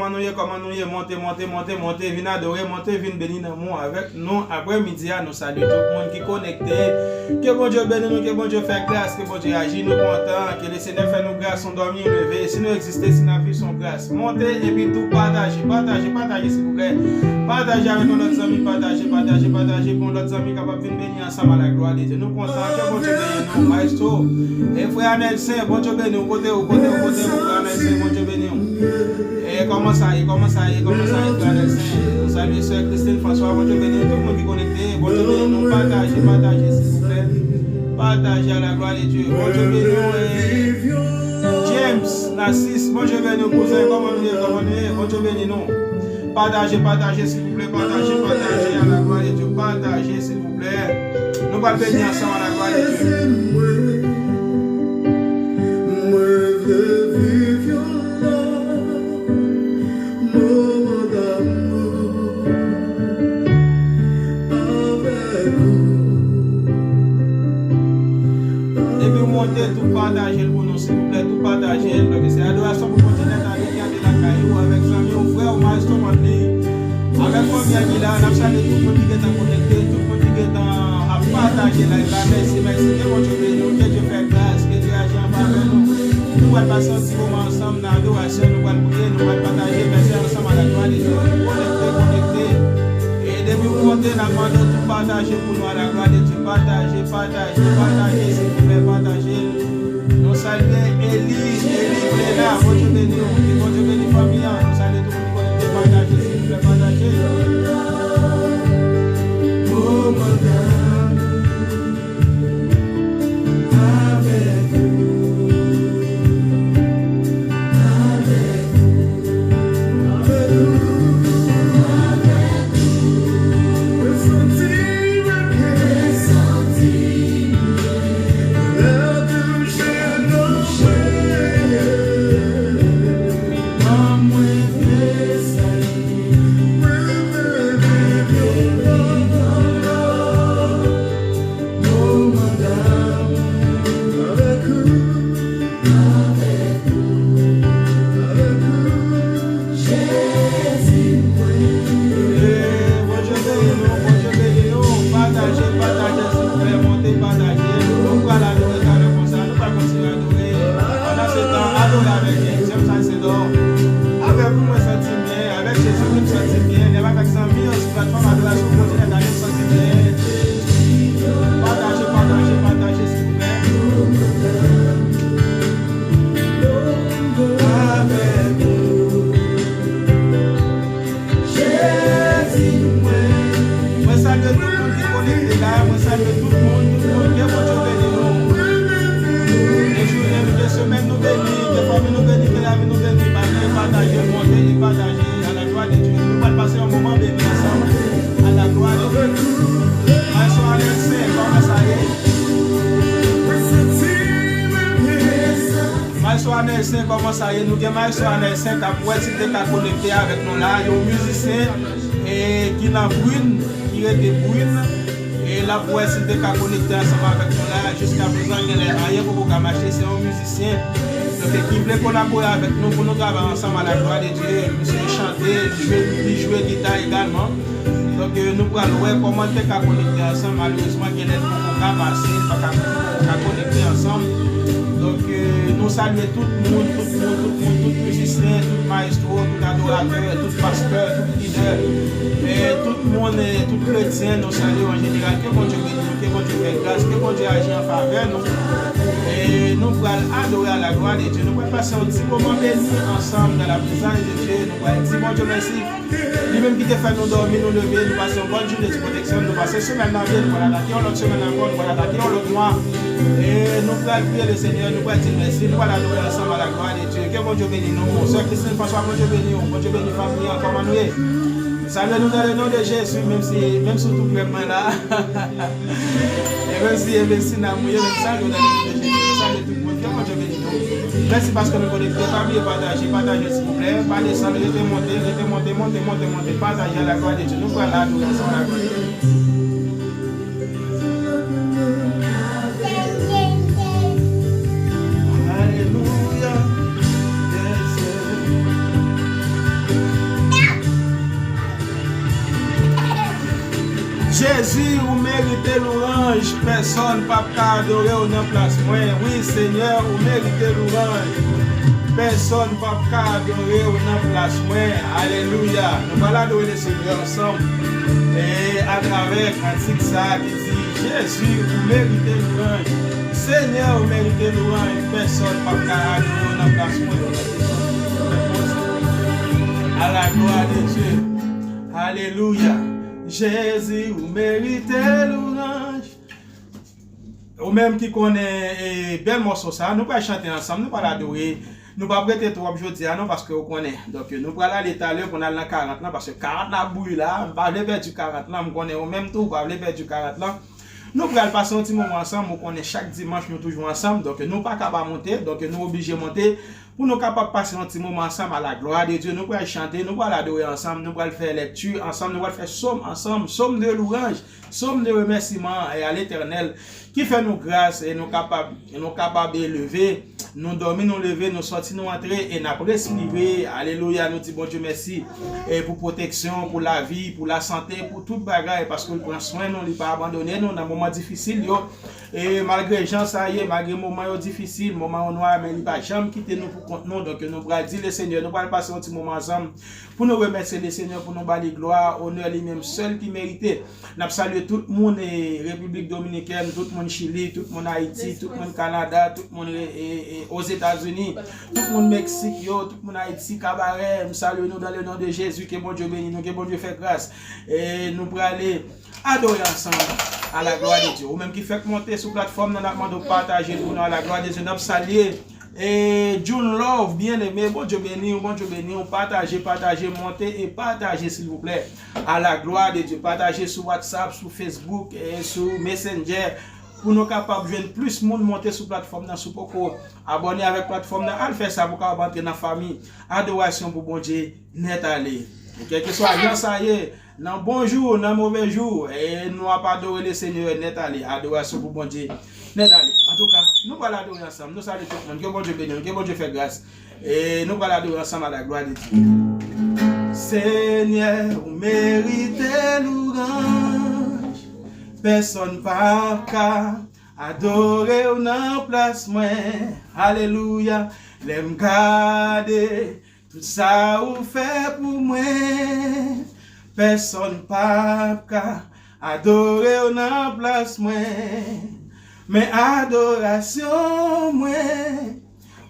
nous y est, montez, venez adorer, montez, venez bénir l'amour avec nous. Après-midi, nous saluons tout le monde qui est connecté. Que bon Dieu bénisse nous, que bon Dieu fait grâce, que bon Dieu agit, nous contents, que le Seigneur fait nous grâce, on dormit, lever. Si nous existons, si nous vivons son grâce, montez et puis tout partagez s'il vous plaît. Partagez avec nos amis, partagez pour nos amis capables de venir ensemble à la gloire de Dieu. Nous contents, que bon Dieu bénisse nous, maestro. Et frère Nelson, bon Dieu bénisse nous, côté, frère Nelson, bon Dieu bénisse nous. Et comment ça y est, frère Nelson. Nous saluons sœur Christine François, bon Dieu bénisse tout le monde qui est connecté, bon Dieu bénisse nous, partagez s'il vous plaît. Partagez à la gloire de Dieu. Bon Dieu bénisse nous. James, Narcisse, bon Dieu bénisse nous, cousin, comment nous est, bon Dieu bénisse nous. Partagez s'il vous plaît, partagez à la gloire de Dieu, partagez s'il vous plaît. Nous allons bénir ensemble à la gloire de Dieu. Tout partager pour nous, s'il vous plaît, tout partager. Donc, c'est l'adoration pour continuer à regarder la caillou avec amis, aux frères, aux maestros, avec famille qui là, nous saluons tout le monde qui est connecté, tout le monde qui est à partager la merci, que bon Dieu bénisse, que Dieu fait grâce, que Dieu agit en faveur de nous. Nous allons passer un petit moment ensemble dans l'adoration, nous allons prier, nous allons partager, merci ensemble à la gloire de Dieu, connecté. Et depuis vous montez, nous allons tout partager pour nous à la gloire de Dieu, partagez, s'il vous plaît, partagez. Nous saluons Élie, Léna, bon Dieu bénisse, bon Dieu bénisse famille, nous saluons tout le monde connecté, partagez, s'il vous plaît, partagez. Oh madame, avec vous, comment ça y est, nous avons sur un qui a connecté avec nous là, il y a un musicien qui n'a brune, qui était brune, et la poète qui a connecté ensemble avec nous là, jusqu'à présent, il n'y a rien pour marcher, c'est un musicien qui voulait collaborer avec nous pour nous travailler ensemble à la gloire de Dieu, monsieur chanter, jouer guitare également. Donc nous allons voir comment on a connecté ensemble, malheureusement il y a des gens qui ont passé, pas connecter ensemble. Donc nous saluons tout le monde, tout musicien, tout maestro, tout adorateur, tout pasteur, tout leader, et tout le monde, tout chrétien, nous saluons en général. Que bon Dieu bénisse, que bon Dieu fait grâce, que bon Dieu agit en faveur nous. Et nous allons adorer à la gloire de Dieu. Nous allons passer un petit moment béni ensemble dans la présence de Dieu. Nous allons dire bon Dieu merci. Lui-même qui te fait nous dormir, nous lever, nous passer une bonne journée de protection, nous passer semaine dans vie, nous allons attaquer l'autre semaine encore, nous allons attaquer l'autre mois. Et nous allons prier le Seigneur, nous allons dire merci, nous allons adorer ensemble à la gloire de Dieu. Que bon Dieu bénisse nous. Sœur Christine François, bon Dieu bénisse nous. Bon Dieu bénisse famille, comment nous est. Salut-nous dans le nom de Jésus, même si tout le monde là. Et même si nous même salut dans le nom de Jésus. Salut tout le monde, que bon Dieu bénisse nous. Merci parce que nous connectons, partagez s'il vous plaît. Parlez sans le monter, partagez à la gloire de Dieu. Nous voilà, nous ensemble à la gloire de Dieu. Alléluia, Jésus, vous méritez l'orange, personne ne peut adorer au nom place moi. Oui, Seigneur, vous méritez l'orange. Personne ne peut adorer au nom place moi. Alléluia. Nous allons adorer le Seigneur ensemble. Et à travers cantique ça qui dit Jésus, vous méritez l'orange. Seigneur, vous méritez l'orange. Personne ne peut adorer au nom place moi. À la gloire de Dieu. Alléluia. Jésus, vous méritez l'orange. Ou même qui connaît bel morceau ça, nous pas chanter ensemble, nous pas l'adorer. Nous pas prêter trop aujourd'hui non parce que vous connaissez. Donc nous pas aller tout à l'heure pour aller dans 40 ans parce que 40 la bouille là, pas aller perdre du 40 là, on connaît au même tout, pas aller perdre du 40 là. Nous allons passer un petit moment ensemble, on connaît chaque dimanche nous toujours ensemble, donc nous pas capable monter, donc nous obligés de monter pour nous capables passer un petit moment ensemble à la gloire de Dieu. Nous allons chanter, nous allons adorer ensemble, nous allons faire lecture ensemble, nous allons faire somme ensemble, somme de louange, somme de remerciement et à l'Éternel qui fait nous grâce et nous capables d'élever, nous dormir, nous lever, nous sortir, nous entrer et nous respirer. Alléluia, nous disons bon Dieu merci et pour protection, pour la vie, pour la santé, pour toute bagarre parce que nous prenons soin, nous ne pas abandonner nous dans des moments difficiles. Et malgré les gens, ça y est, malgré les moments difficiles, les moments noirs, mais il ne va jamais quitter nous pour compte nous. Donc nous allons dire le Seigneur, nous allons passer un petit moment ensemble pour nous remercier le Seigneur, pour nous bâtir gloire, honneur lui-même seul qui méritait. Nous saluons tout le monde, République Dominicaine, tout le monde Chili, tout le monde Haïti, tout le monde Canada, tout le monde aux États-Unis, tout le monde Mexique, tout le monde Haïti, Cabaret. Nous saluons nous dans le nom de Jésus, que bon Dieu bénisse nous, que bon Dieu fait grâce. Et nous allons aller adorer ensemble à la gloire de Dieu. Ou même qui fait monter sur la plateforme, nous avons partager pour nous à la gloire de Dieu. Nous saluons. Et June Love, bien aimé, bon Dieu béni, partagez, montez et partagez s'il vous plaît, à la gloire de Dieu, partagez sur WhatsApp, sur Facebook et sur Messenger, pour nous capables de joindre plus de monde monter sur la plateforme, sur Poco, abonner avec la plateforme, à faire ça pour qu'on entre dans la famille, adoration pour bon Dieu, net aller. Quel que soit bien ça y est, dans bon jour, dans mauvais jour, et nous n'avons pas adoré le Seigneur, net aller, adoration pour bon Dieu. En tout cas, nous allons adorer ensemble. Nous saluons tout le monde. Que bon Dieu bénisse, que bon Dieu fait grâce. Et nous allons adorer ensemble à la gloire de Dieu. Seigneur, vous méritez l'orange. Personne pas qu'à adorer ou non place moi. Alléluia. L'aime garder tout ça vous fait pour moi. Personne pas qu'à adorer ou non place moi. Mais adoration, moi,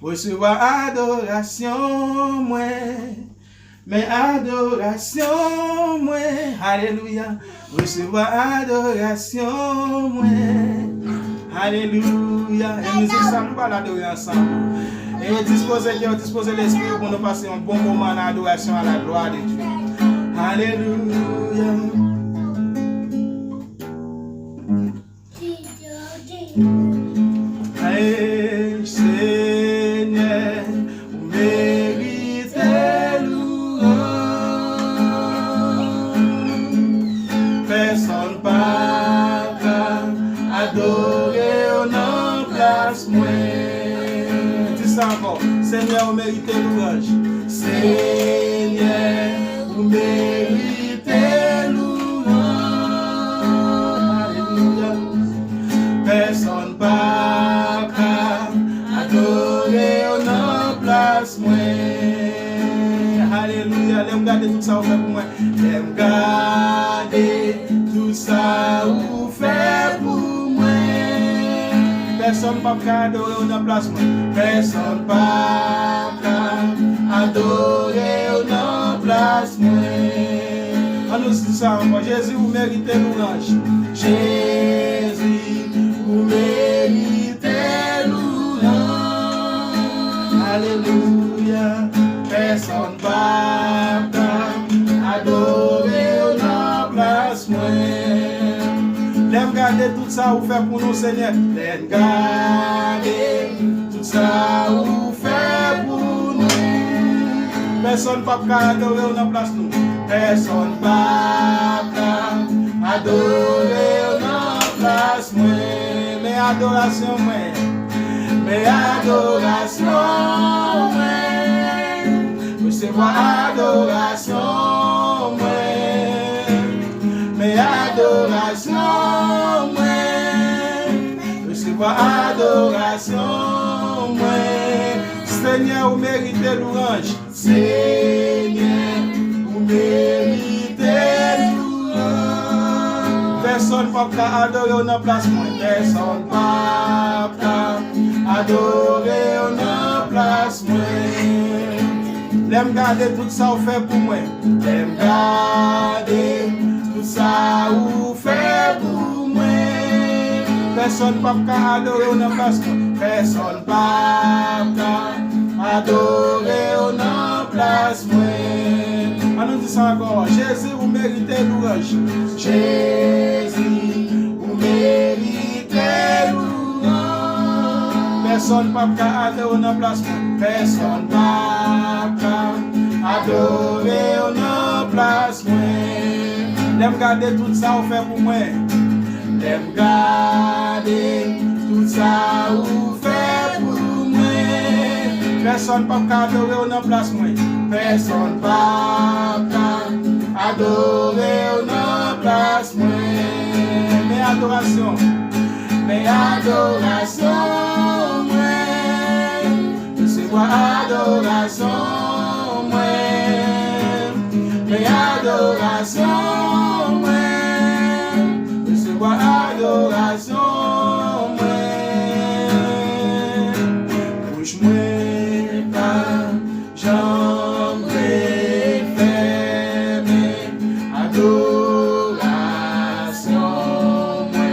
recevoir adoration, moi, mais adoration, moi, alléluia, recevoir adoration, moi, alléluia. Et nous sommes pas l'adorer ensemble. Et disposer l'esprit pour nous passer un bon moment d'adoration à la gloire de Dieu. Alléluia. Hey, Seigneur, vous méritez louange. Personne pas adorer au nom place moi. Dis ça encore. Seigneur, vous méritez louange. Seigneur, vous méritez louange. Alléluia. Personne pas adorer au nom place moi. Alléluia. L'aime garder tout ça vous fait pour moi. L'aime garder tout ça vous fait pour moi. Personne pas adorer au nom place moi. Personne pas adorer au nom place moi. On nous dit ça encore. Jésus, vous méritez l'orange. Jésus, vous méritez louange. Alléluia. Personne pas adorer au nom place moi. L'aime garder tout ça vous fait pour nous, Seigneur. L'aime garder tout ça vous fait pour nous. Personne pas adorer au nom place nous. Personne pas adorer au nom place moi. Mais adoration moi. Mais adoration moi. Recevoir adoration moi. Mais adoration adoration, moi. Recevoir adoration, moi. Seigneur, vous méritez louange. Seigneur, vous méritez louange. Personne ne peut adorer dans place, moi. Personne ne peut adorer dans place, moi. L'aime garder tout ça ou fait pour moi. L'aime garder tout ça ou fait pour moi. Personne ne peut adorer dans place, moi. Personne ne peut adorer dans place, moi. On nous dit ça encore. Jésus, vous méritez louange. Jésus, vous méritez louange. Personne ne peut adorer dans place, moi. Personne ne peut adorer dans place, moi. L'aime garder tout ça ou fait pour moi. L'aime garder tout ça ou fait pour moi. Personne ne peut adorer dans place, moi. Personne ne peut adorer dans place, moi. Mes adorations, moi. C'est quoi adoration, moi. Mes adorations, moi. C'est quoi adoration, moi. Bouge-moi pas, j'aimerais fermer. Adoration, moi.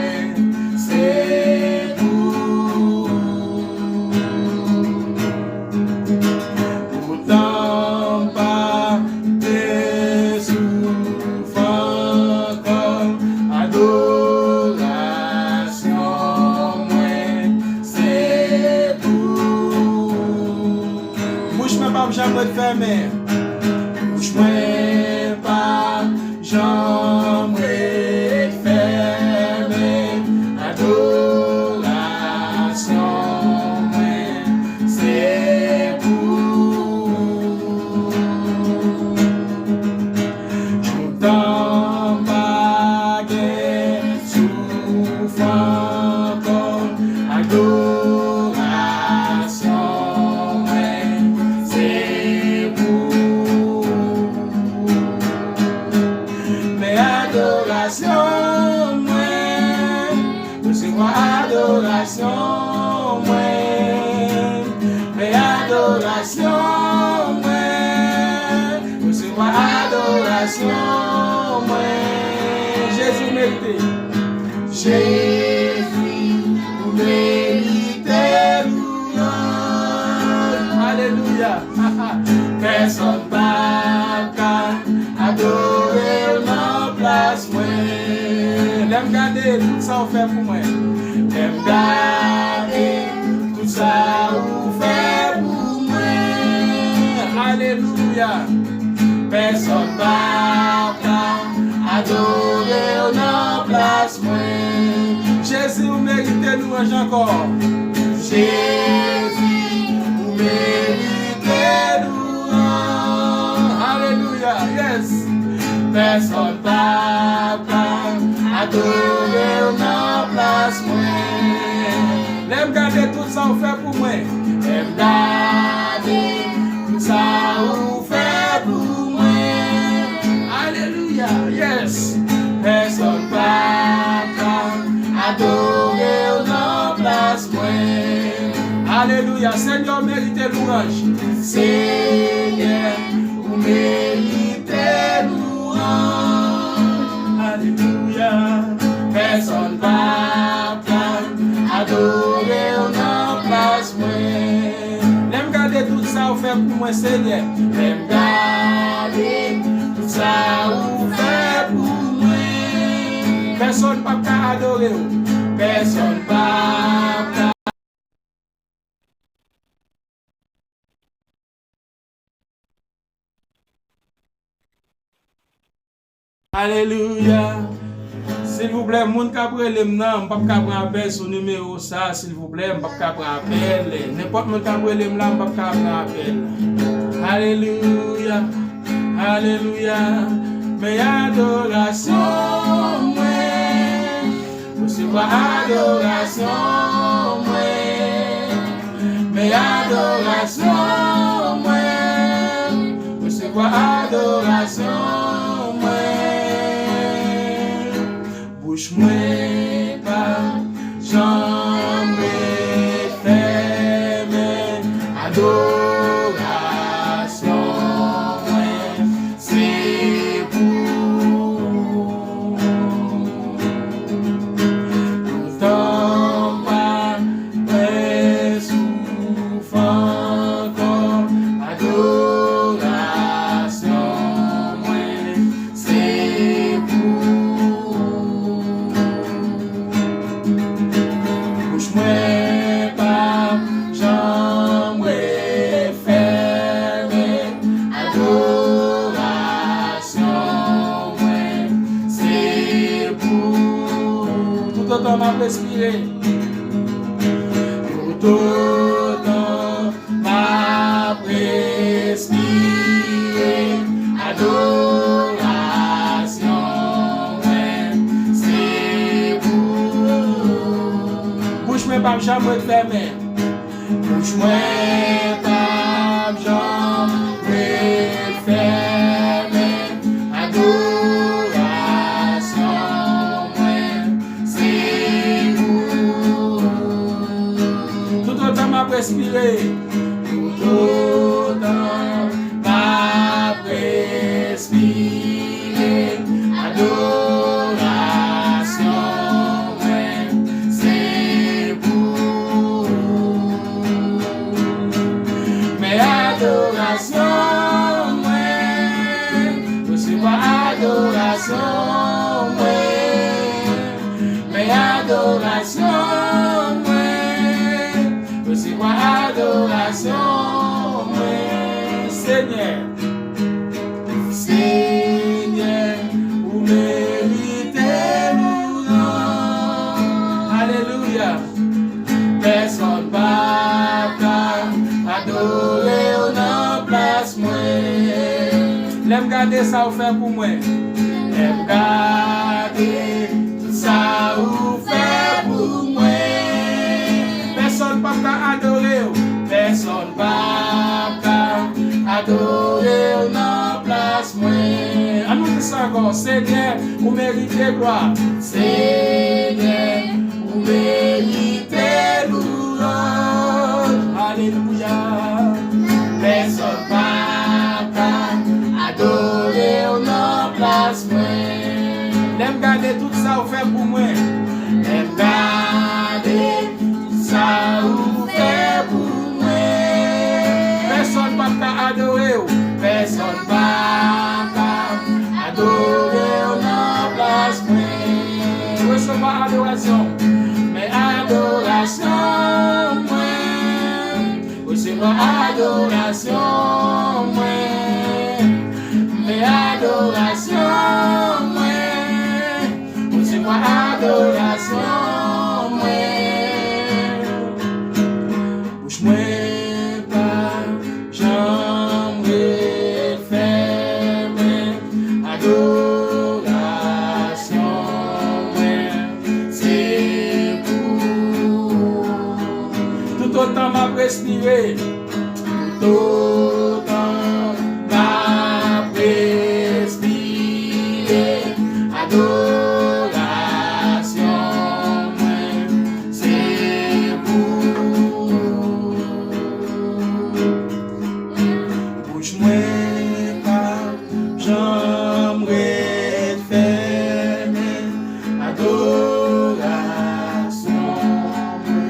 C'est pour. Pourtant pas des souffrances comme adoration, moi, c'est pour. Bouge-moi pas, j'aimerais te fermer. Bouge-moi pas, j'aimerais te fermer. Adoration, moi, c'est pour. J'entends pas guère souffrant comme adoration, moi, c'est pour. Mais adoration, moi, c'est quoi adoration, moi. Mais adoration, moi, c'est quoi adoration, moi. Jésus mérité. Jésus, vous méritez louange. Alléluia. Personne ne peut adorer dans place, moi. L'aime garder tout ça ou fait pour moi. L'aime garder tout ça ou fait pour moi. Alléluia. Personne ne peut adorer dans place, moi. Jésus, vous méritez louange encore. Jésus, vous méritez louange. Alléluia. Yes. Personne ne peut adorer dans place, moi. L'aime garder tout ça ou fait pour moi. L'aime garder tout ça ou fait pour moi. Alléluia. Yes. Personne ne peut adorer dans place, moi. Alléluia. Seigneur, méritez louange. Seigneur, vous méritez louange. Alléluia. Personne ne peut adorer dans place, moi. L'aime garder tout ça ou fait pour moi, Seigneur. L'aime garder tout ça ou fait pour moi. Personne ne peut adorer. Personne ne peut. Alléluia. S'il vous plaît, moun ka prele m'nan, m'pa ka pran appel sur numéro ça, s'il vous plaît, m'pa ka pran appel. N'importe moun ka prele m'nan, m'pa ka pran appel. Alléluia. Alléluia. Mais adoration, moi. recevoir adoration, moi. Mais adoration, moi. Recevoir adoration, moi. Bouche moi pas, jambe fermée, adoration, moi. C'est pour ton pas, souffrant encore, adoration, moi. C'est bouche-moi pas, jambe fermée, adoration, moi, c'est pour tout autant m'a respiré, tout autant m'a respiré, adoration, moi, c'est pour bouche-moi pas, jambe fermée. Bouche-moi pas, jambe fermée, adoration, moi, c'est vous. Tout autant m'a respiré, tout autant m'a respiré, adoration, moi, c'est vous. Mais adoration, moi, recevoir adoration, moi. Mais adoration, moi, recevoir adoration, moi. Seigneur, Seigneur, vous méritez louange. Alléluia. Personne pas adorer ou non place moi. L'aime garder ça ou faire pour moi. L'aime garder tout ça ou faire pour moi. Personne pas adorer ou. Personne pas adorer ou non place moi. À nous dire ça encore. Seigneur, vous méritez gloire. Seigneur, vous méritez louange. Alléluia. Personne pas adorer ou non place moi. L'aime garder tout ça ou faire pour moi. L'aime garder tout ça ou faire pour moi. Personne pas adorer ou. Personne pas adorer ou non place moi. Recevoir adoration. Mais adoration, moi. Recevoir adoration, moi. Mais adoration, moi. Recevoir adoration, moi. Bouche-moi pas, jambe fermée, adoration, moi. C'est pour tout autant m'a respiré, tout autant m'a respiré, adoration, moi, c'est pour bouche-moi pas, jambe fermée, adoration, moi,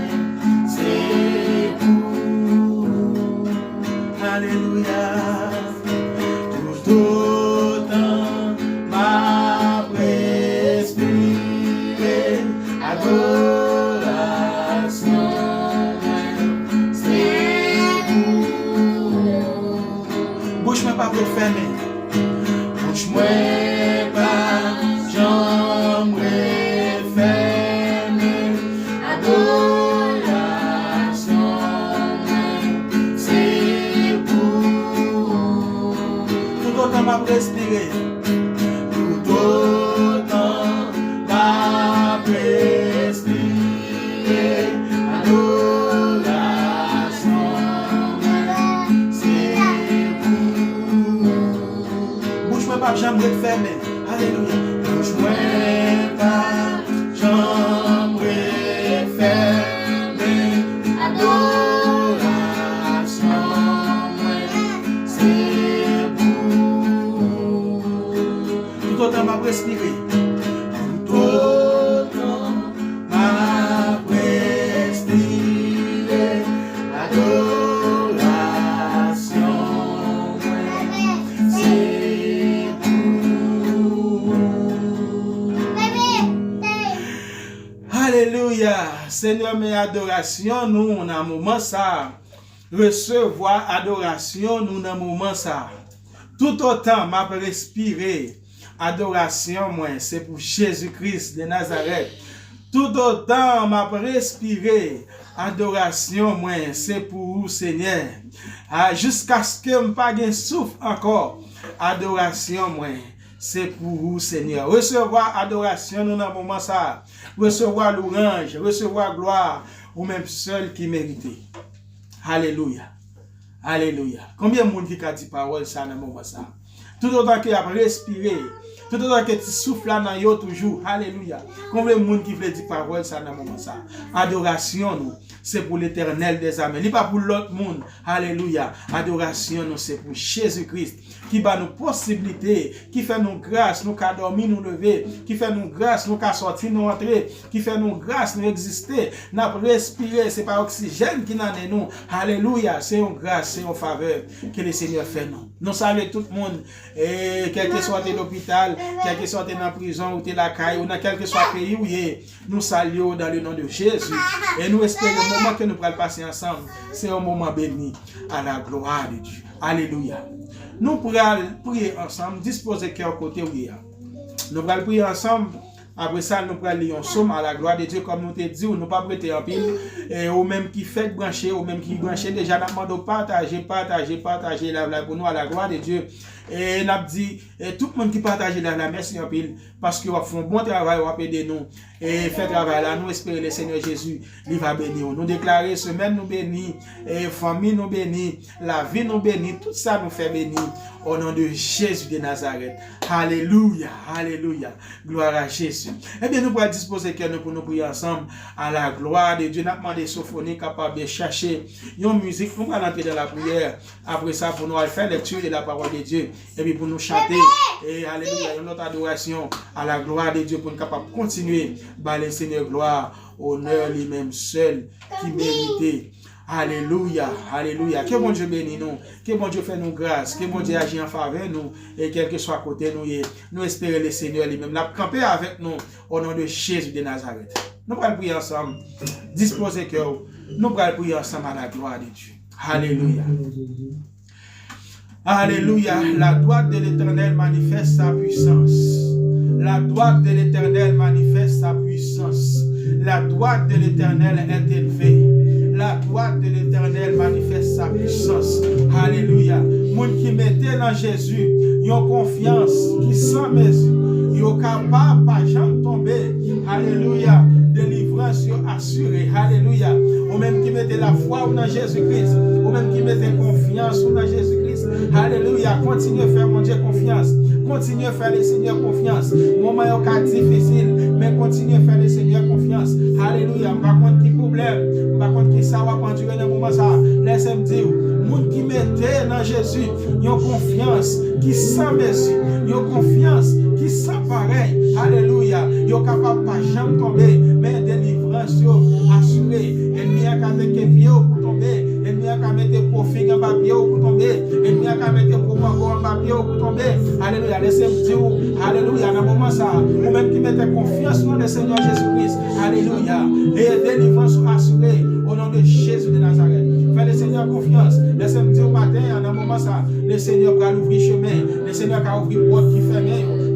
c'est pour. Alléluia. Tout autant m'a respiré, adoration, c'est pour. Bouche-moi pas pour fermer. Bouche-moi pas, jambe fermée, adoration, c'est pour. Tout autant m'a respiré, tout autant m'a respiré. les mains. Alléluia. Rejoins ta jambe fermée. Adoration, c'est vous. Tout autant m'a respiré. Tout autant m'a respiré. Adoration, c'est vous. Alléluia. Seigneur, mes adorations, nous, on a un moment ça. Recevoir adoration, nous, on a un moment ça. Tout autant m'a respiré. Adoration, moi, c'est pour Jésus-Christ de Nazareth. Tout autant m'a respiré. Adoration, moi, c'est pour vous, Seigneur. Jusqu'à ce que je ne pas souffle encore. Adoration, moi, c'est pour vous, Seigneur. Recevoir adoration, nous, dans le moment ça. Recevoir l'orange, recevoir gloire, ou même seul qui mérite. Alléluia. Alléluia. Combien de monde qui a dit parole ça dans le moment ça? Tout autant qu'il a respiré, tout autant que tu souffles là dans yo toujours. Alléluia. Combien de monde qui veut dire parole ça dans le moment ça? Adoration nous, c'est pour l'Éternel des armées. Ce n'est pas pour l'autre monde. Alléluia. Adoration nous, c'est pour Jésus-Christ qui va nous possibilités, qui fait nous grâce, nous qu'à dormir, nous lever, qui fait nous grâce, nous qu'à sortir, nous entrer, qui fait nous grâce, nous exister, nous respirer, c'est pas oxygène qui n'en est nous. Alléluia, c'est une grâce, c'est une faveur que le Seigneur fait nous. Nous saluons tout le monde, et quel que soit l'hôpital, quel que soit dans la prison, ou la caille, ou dans quel que soit le pays où il est, nous saluons dans le nom de Jésus, et nous espérons le moment que nous pourrons passer ensemble, c'est un moment béni à la gloire de Dieu. Alléluia. Nous pourrons prier ensemble, disposer cœur côté où il y a. Nous pourrons prier ensemble. Après ça, nous pourrons lire un psaume à la gloire de Dieu, comme nous te dit, ou nous pas prêter en pile, et ou même qui fait brancher, ou même qui brancher, déjà, nous demandons partager la pour nous à la gloire de Dieu. Et nous avons dit, tout le monde qui partage la merci en pile, parce qu'ils font un bon travail, ils vont aider nous, et fait travail là, nous espérons le Seigneur Jésus, il va bénir. Nous déclarer semaine nous bénir, et famille nous bénir, la vie nous bénir, tout ça nous fait bénir, au nom de Jésus de Nazareth. Alléluia, alléluia, gloire à Jésus. Eh bien, nous pourrons disposer que nous pour nous prier ensemble à la gloire de Dieu. Nous avons demandé Sophonie capable de chercher une musique, nous allons entrer dans la prière. Après ça, pour nous faire lecture de la parole de Dieu. Et puis pour nous chanter, et alléluia, notre adoration à la gloire de Dieu pour nous capables de continuer par le Seigneur gloire, honneur lui-même seul qui méritait. Alléluia, alléluia. Que bon Dieu bénisse nous, que bon Dieu fait nous grâce, que bon Dieu agit en faveur nous, et quel que soit à côté nous espérons le Seigneur lui-même, la camper avec nous au nom de Jésus de Nazareth. Nous allons prier ensemble, disposer cœur, nous allons prier ensemble à la gloire de Dieu. Alléluia. Alléluia, la droite de l'Éternel manifeste sa puissance. La droite de l'Éternel manifeste sa puissance. La droite de l'Éternel est élevée. La droite de l'Éternel manifeste sa puissance. Alléluia. Moun qui mettait dans Jésus, ils ont confiance, qui sans mesure, ils sont capables pas jamais tomber. Alléluia. Délivrance assurée. Alléluia. Ou même qui mettait la foi dans Jésus-Christ. Ou même qui mettait confiance dans Jésus-Christ. Alléluia. Continuez à faire mon Dieu confiance. Continuez à faire le Seigneur confiance. Moment est difficile, mais continuez à faire le Seigneur confiance. Alléluia. Par contre, qui problème, par contre, qui ça va endurer dans le moment ça. Laissez-moi dire, moun qui mettait dans Jésus, ils ont confiance, qui sans mesure, ils ont confiance, qui sans pareil. Alléluia. Ils sont capables de pas jamais tomber, mais délivrance assurée. Ennemi a qu'à mettre pied pour tomber. Ennemi a qu'à mettre profil en papier pour tomber. Ennemi a qu'à mettre pouvoir en papier pour tomber. Alléluia. Laissez-moi dire, alléluia. Dans le moment ça, ou même qui mettez confiance dans le Seigneur Jésus-Christ. Alléluia. Et délivrance assurée au nom de Jésus de Nazareth. Fais le Seigneur confiance. Laissez-moi dire au matin, dans le moment ça, le Seigneur va ouvrir chemin. Le Seigneur va ouvrir porte qui ferme.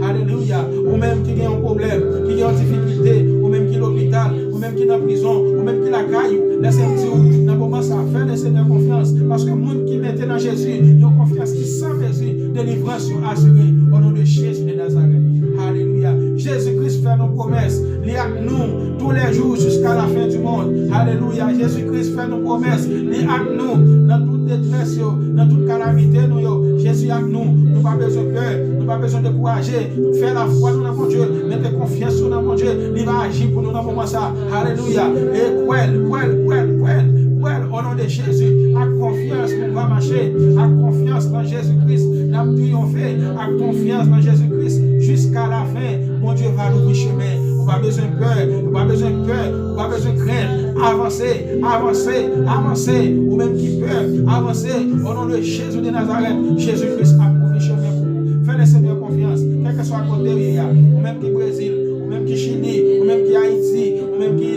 Alléluia. Ou même qui a un problème, qui a une difficulté, ou même qui est à l'hôpital, ou même qui est en prison, ou même qui est à la caille. Laissez-moi dire, dans le moment ça, fais le Seigneur confiance. Parce que le monde qui mettait dans Jésus, ils ont confiance qui sans mesure, délivrance assurée au nom de Jésus de Nazareth. Alléluia. Jésus-Christ fait nos promesses. Il est avec nous tous les jours jusqu'à la fin du monde. Alléluia. Jésus-Christ fait nos promesses. Il est avec nous dans toute détresse, dans toute calamité. Jésus est avec nous. Nous n'avons pas besoin de peur. pas besoin de décourager. Fais la foi dans mon Dieu. Mettez confiance dans mon Dieu. Il va agir pour nous dans le moment ça. Alléluia. Et au nom de Jésus, à confiance, on va marcher. À confiance dans Jésus-Christ, nous avons triomphé. À confiance dans Jésus-Christ, jusqu'à la fin, mon Dieu va nous ouvrir chemin. On n'a pas besoin de peur, on n'a pas besoin de peur, on n'a pas besoin de crainte. Avancez. Ou même qui peur, avancez. Au nom de Jésus de Nazareth, Jésus-Christ a ouvert chemin pour vous. Faites le Seigneur confiance, quel que soit le côté où il y a, ou même qui Brésil, ou même qui Chili, ou même qui Haïti, ou même qui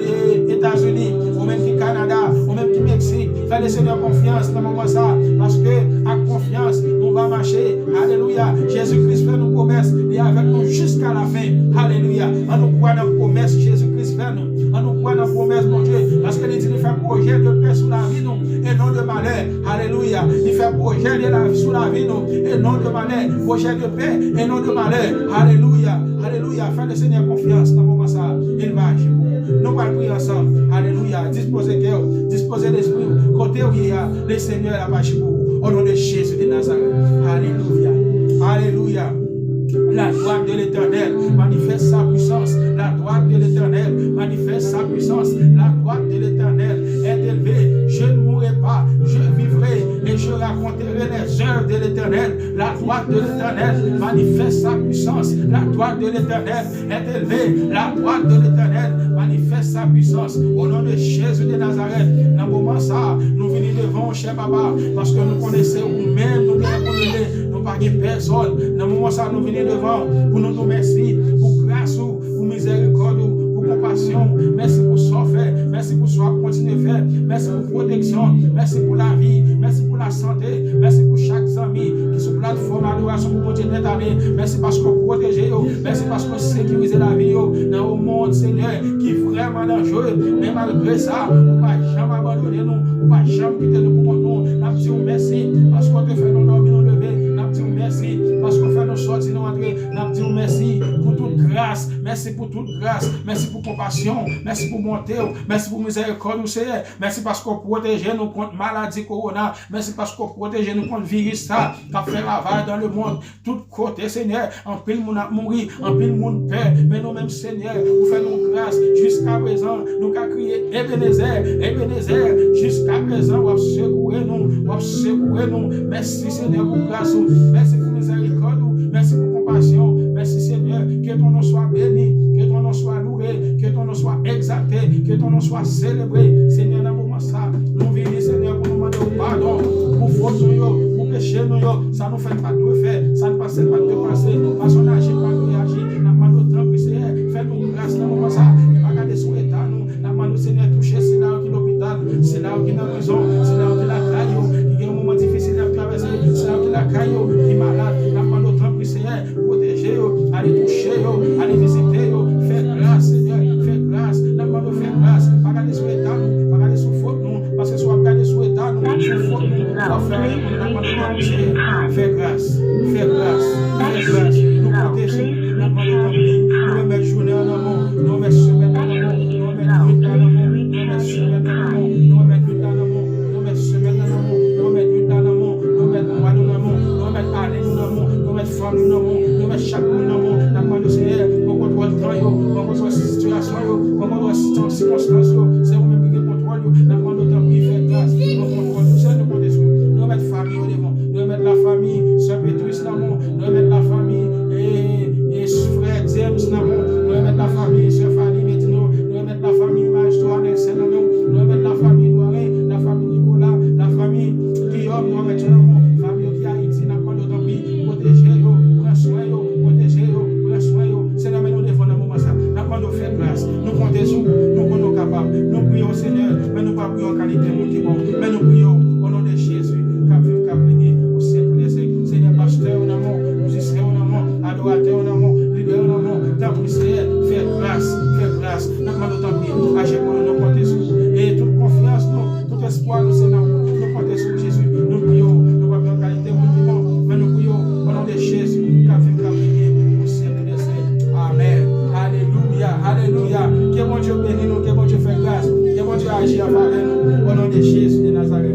États-Unis, ou même qui Canada, ou même qui Mexique. Faites le Seigneur confiance dans le moment ça, parce que à confiance, on va marcher. Alléluia. Jésus-Christ fait nos promesses, il est avec nous jusqu'à la fin. Alléluia. On nous croit dans la promesse, Jésus-Christ fait nous. On nous croit dans la promesse, mon Dieu, parce qu'il dit qu'il fait projet de paix sur la vie, nous, et non de malheur. Alléluia. Il fait projet de la vie sur la vie, nous, et non de malheur. Projet de paix et non de malheur. Alléluia. Alléluia. Faites le Seigneur confiance dans le moment ça. Il va agir pour vous. Nous allons prier ensemble. Alléluia. Disposez le cœur, disposez l'esprit. Côté où il y a, le Seigneur a agir pour vous. Au nom de Jésus de Nazareth. Alléluia. Alléluia. La droite de l'Éternel manifeste sa puissance. La droite de l'Éternel manifeste sa puissance. La droite de l'Éternel est élevée. Je ne mourrai pas, je vivrai et je raconterai les œuvres de l'Éternel. La droite de l'Éternel manifeste sa puissance. La droite de l'Éternel est élevée. La droite de l'Éternel manifeste sa puissance. Au nom de Jésus de Nazareth, dans le moment ça, nous venons devant, cher papa, parce que nous connaissons nous-mêmes, nous ne pas personne. Dans le moment ça, nous venons devant pour nous dire merci, pour grâce, pour miséricorde, pour compassion. Merci pour ce fait. Merci pour ce qu'on continue de faire. Merci pour protection. Merci pour la vie. Merci pour la santé. Merci pour chaque ami qui est sur plateforme adoration pour continuer d'aller. Merci parce que vous protégez. Merci parce que vous sécurisez la vie dans le monde, Seigneur, qui est vraiment dangereux. Mais malgré ça, vous ne pouvez jamais abandonner nous. Vous ne pouvez jamais quitter nous pour nous. Nous disons merci parce qu'on te fait nous dormir, nous lever. Nous disons merci parce qu'on fait nous sortir, nous entrer. Nous disons merci pour toute grâce. Merci pour toute grâce. Merci pour compassion. Merci pour bonté. Merci pour miséricorde, Seigneur. Merci parce qu'on protège nous contre maladie corona. Merci parce qu'on protège nous contre virus ça qui a fait ravage dans le monde. Tout côté, Seigneur. En pile monde a mouru, en pile monde peur. Mais nous-mêmes, Seigneur, vous faites nos grâces. Jusqu'à présent, nous avons crié Ebenezer. Jusqu'à présent, vous avez secoué nous. Merci, Seigneur, pour grâce. Merci pour miséricorde. Merci pour compassion. Merci, Seigneur. Que ton nom soit béni. Que ton nom soit loué. Que ton nom soit exalté. Que ton nom soit célébré. Seigneur, dans le moment ça, nous venons, Seigneur, pour nous demander pardon. Pour faute, pour péché, ça ne nous fait pas de faire. Ça ne passe pas de passer. Façon d'agir, pas de réagir. Nous demandons tant que Seigneur. Fais-nous grâce dans le moment ça. Et pas garder son état. Nous demandons, Seigneur, toucher. C'est là où il est l'hôpital. C'est là où il est dans la maison. C'est là où il est la caillou. Il y a un moment difficile à traverser. C'est là où il est la caillou. Qui est malade. Nous demandons tant que Seigneur. Protéger, allez toucher, allez visiter. Fais grâce, Seigneur. Fais grâce. Nous demandons faire grâce. Pas garder son état. Pas garder son faute. Parce que soit garder son état. Nous faute. Fais grâce. Fais grâce. Fais grâce. Nous protégeons. Nous demandons nous remettre journée en amont. Nous remettre semaine en amont. Nous remettre nuit en amont. Nous remettre semaine en amont. Nous remettre nuit en amont. Nous remettre semaine en amont. Nous remettre nuit en amont. Nous remettre mois en amont. Nous remettre année en amont. Nous remettre femme en amont. Nous remettre chaque monde en amont. Nous demandons Seigneur pour contrôler le temps, pour contrôler la situation, pour contrôler la circonstance. C'est vous-même qui contrôle. Nous demandons tant pis, faites grâce. Nous contrôlons tout ça, nous comptons. Nous remettre famille au devant. Nous remettre la famille, Sœur Pétrus Namon. Nous remettre la famille et frère James Namon. Nous remettre la famille, Sœur Fanny Médino. Nous remettre la famille Maestro Anelsen Namon. Nous remettre la famille Loiret, la famille Nicolas, la famille Guillaume. Nous remettre Namon. Famille qui a Haïti, nous demandons tant pis. Protégez-vous, prenez soin, protégez-vous, prenez soin. C'est là nous devons dans le moment ça. Nous demandons faire grâce. Nous comptons sur nous sommes capables. Nous prions Seigneur, mais nous ne prions pas en qualité de bon. Mais nous prions au nom de Jésus. Au siècle des siècles, Seigneur, pasteur en amont, musicien en amont, adorateur en amont, leader en amont, tant pour Seigneur, fais grâce, nous demandons tant pis, agir pour nous compter sur vous, et toute confiance, tout espoir, nous Seigneur, nous compter sur Jésus, nous prions, nous ne pas en qualité de mais nous prions au nom de Jésus, au siècle des siècles, Amen, Alléluia, que mon Dieu bénisse nous, que mon Dieu fait grâce, que mon Dieu agit en faveur nous, au nom de Jésus de Nazareth.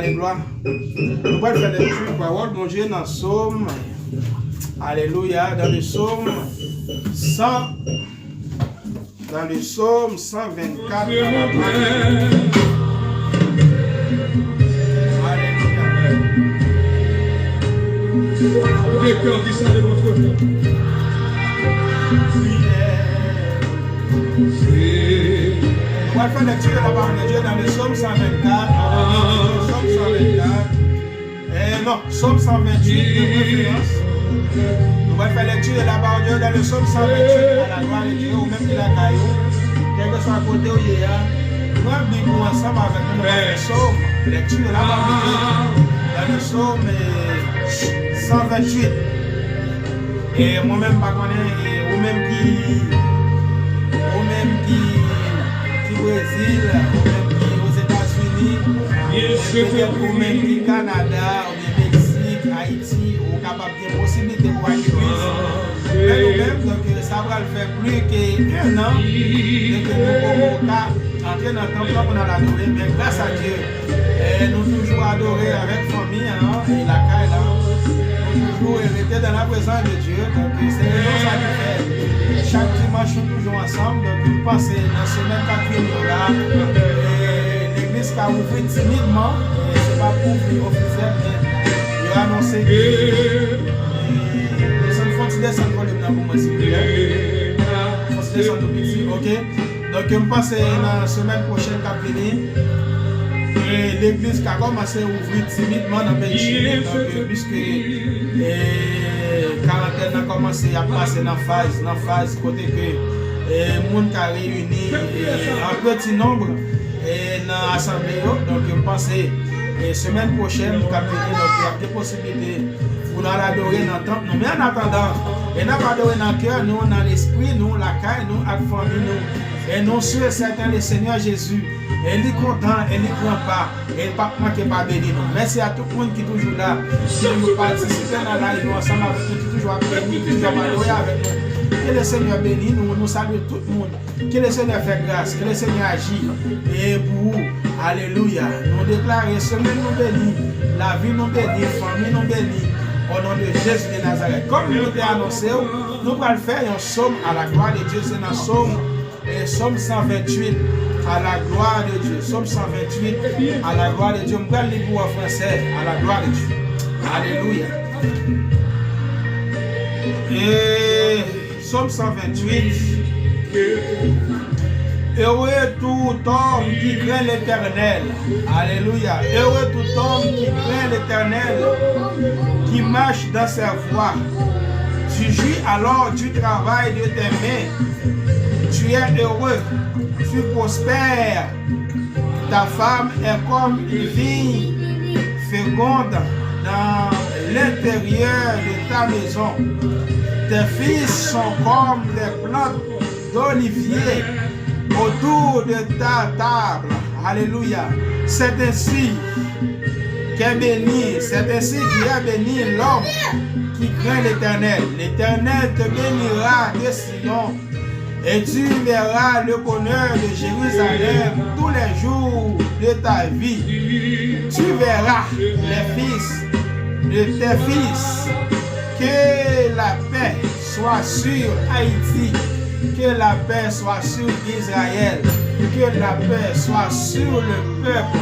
Allez, gloire. Nous allons faire lecture parole, mon Dieu, dans le psaume. Alléluia, dans le psaume 100. Dans le psaume 124. Alléluia. Les cœurs qui sont de votre cœur. On va faire lecture de la parole de Dieu dans le psaume 124. Psaume 124. Non, psaume 128 de référence. On va faire lecture de la parole de Dieu dans le psaume 128 à la gloire de Dieu, ou même de la caillou. Quel que soit à côté où il y a. Nous allons vivre ensemble avec nous dans le psaume. Lecture de la parole de Dieu dans le psaume 128. Et moi-même, pas connaître, ou même qui Brésil, ou même qui aux États-Unis, ou même qui Canada, ou bien Mexique, Haïti, ou capable de possibilité pour aller plus. Mais nous-mêmes, donc ça va le faire plus qu'un an, dès que nous pouvons entrer dans le temple pour nous adorer. Mais grâce à Dieu, nous toujours adorer avec famille, et la caille là. Toujours rester dans la présence de Dieu. Donc c'est raison ça nous fait. Chaque dimanche nous toujours ensemble. Donc nous pensons dans la semaine 4 là. L'église qui a ouvert timidement. Ce n'est pas pour ouvrir officiel, mais il a annoncé que nous sommes fontilés sans problème dans le moment s'il vous plaît. Fontilés sans tout petit, ok? Donc nous pensons dans la semaine prochaine qui venir. L'église qui a commencé à ouvrir timidement dans le pays chilien, puisque quarantaine a commencé à passer dans la phase côté que les gens qui sont réunis en petit nombre dans l'assemblée. Donc je pense que la semaine prochaine, nous avons des possibilités pour nous adorer dans le temple. Mais en attendant, nous n'avons pas adoré dans le cœur, nous dans l'esprit, nous la caille, nous avec la famille, nous. Et non sûr et certain le Seigneur Jésus. Elle est content, elle ne prend pas, elle ne pas manquer pas béni nous. Merci à tout le monde qui est toujours là, qui nous participe dans la live, nous ensemble avec nous, qui toujours béni, qui toujours adorer avec nous. Que le Seigneur bénisse, nous saluons tout le monde. Que le Seigneur fait grâce, que le Seignur agit. Et pour vous, alléluia, nous déclarons, semaine nous bénit, la vie nous bénit, famille nous bénit. Au nom de Jésus de Nazareth. Comme nous l'avons annoncé, nous allons faire un psaume à la gloire de Dieu. C'est un psaume. Et Psaume 128 à la gloire de Dieu. Psaume 128 à la gloire de Dieu. Je vais lire en français à la gloire de Dieu. Alléluia. Et Psaume 128. Heureux tout homme qui craint l'Éternel. Alléluia. Heureux tout homme qui craint l'Éternel, qui marche dans ses voies. Tu jouis alors du travail de tes mains. Tu es heureux, tu prospères. Ta femme est comme une vigne féconde dans l'intérieur de ta maison. Tes fils sont comme les plantes d'olivier autour de ta table. Alléluia. C'est ainsi qu'est béni, c'est ainsi qu'il est béni l'homme qui craint l'Éternel. L'Éternel te bénira de Sion. Et tu verras le bonheur de Jérusalem tous les jours de ta vie. Tu verras les fils de tes fils. Que la paix soit sur Haïti. Que la paix soit sur Israël. Que la paix soit sur le peuple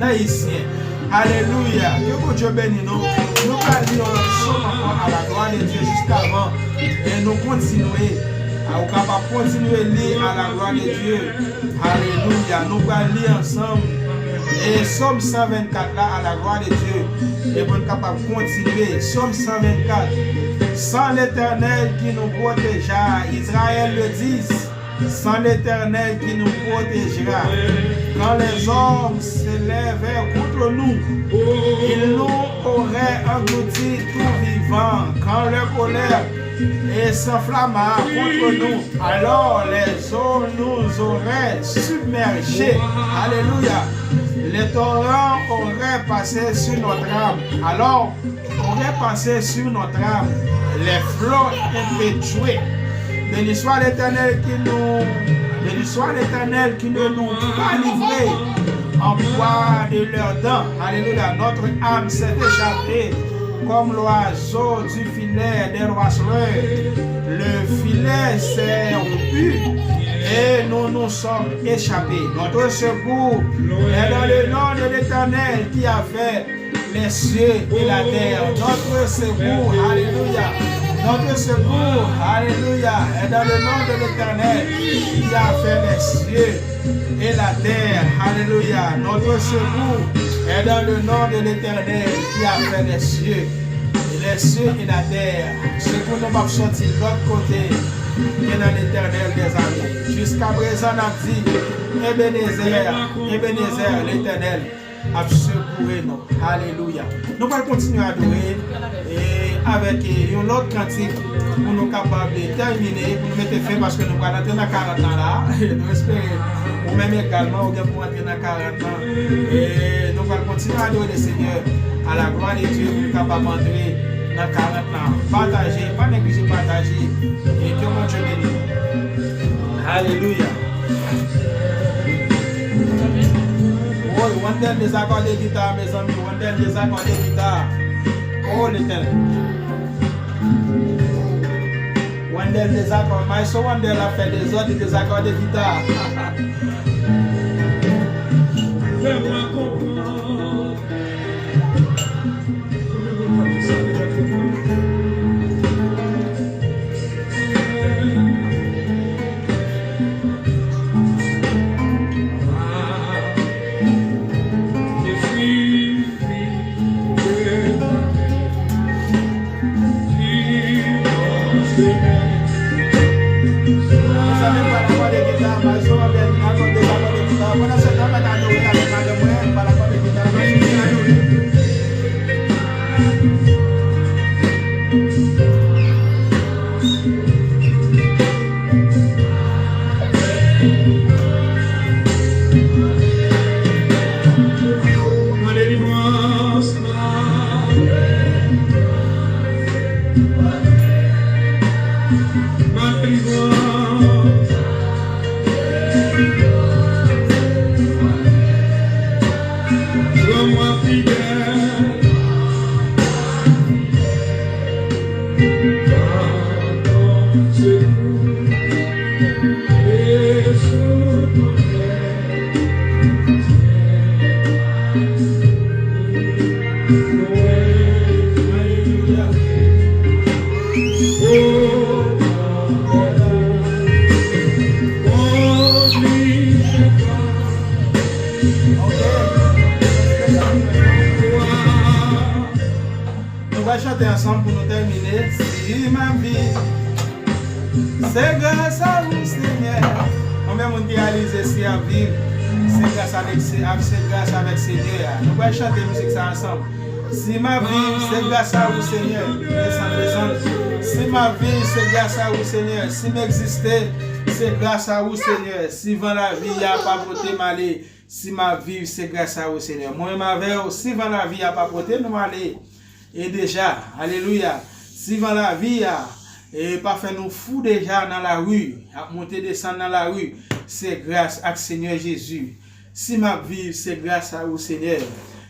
haïtien. Alléluia. Que bon Dieu bénisse nous. Nous allons encore à la gloire de Dieu jusqu'avant. Et nous continuer. Nous allons continuer à lire à la gloire de Dieu. Alléluia. Nous allons lire ensemble. Et Psaume 124 là à la gloire de Dieu. Et nous sommes capables de continuer. Psaume 124. Sans l'Éternel qui nous protégera. Israël le dit. Sans l'Éternel qui nous protégera. Quand les hommes s'élèvent contre nous, ils nous auraient engloutis tout vivant. Quand leur colère s'enflamma contre nous, alors les eaux nous auraient submergés. Alléluia. Les torrents auraient passé sur notre âme. Alors, auraient passé sur notre âme. Les flots impétueux. Béni soit l'Éternel qui ne nous pas livré emploi de leurs dents. Alléluia. Notre âme s'est échappée comme l'oiseau du filet des oiseleurs. Le filet s'est rompu et nous nous sommes échappés. Notre secours est dans le nom de l'Éternel qui a fait les cieux et la terre. Notre secours, alléluia. Notre secours, alléluia, est dans le nom de l'Éternel qui a fait les cieux et la terre. Alléluia. Notre secours est dans le nom de l'Éternel qui a fait les cieux et la terre. Secours nous va sortir de l'autre côté et dans l'Éternel des armées. Jusqu'à présent, on a dit Ebenezer, l'Éternel a secouru nous. Alléluia. Nous allons continuer à adorer et avec une autre cantique pour nous capables de terminer, pour nous mettre fin parce que nous allons entrer dans 40 ans là. Nous espérons, ou même également, pour entrer dans 40 ans. Et nous allons continuer à adorer le Seigneur à la gloire de Dieu pour nous capables d'entrer dans 40 ans. Partagez, pas négliger partager. Et que mon Dieu bénisse. Alléluia. Oh, one day des accords de guitare, mes amis, one day des accords de guitare. Oh, l'Éternel. One day des accords, mais so one day la fait des autres des accords de guitare. Fais-moi comprendre. Chanter ensemble pour nous terminer. Si ma vie, c'est grâce à vous, Seigneur. Combien on réalise si à vivre, c'est grâce avec Seigneur. Nous allons chanter musique ça ensemble. Si ma vie, c'est grâce à vous, Seigneur. Si ma vie, c'est grâce à vous, Seigneur. Si m'exister, c'est grâce à vous, Seigneur. Si vent la vie, il n'y a pas porté malé. Si ma vie, c'est grâce à vous, Seigneur. Moi-même avec vous, si vent la vie, il n'y a pas porté malé. Et déjà, alléluia, si dans la vie, et pas faire nous fous déjà dans la rue, à monter, descendre dans la rue, c'est grâce à Seigneur Jésus. Si ma vie, c'est grâce à vous, Seigneur.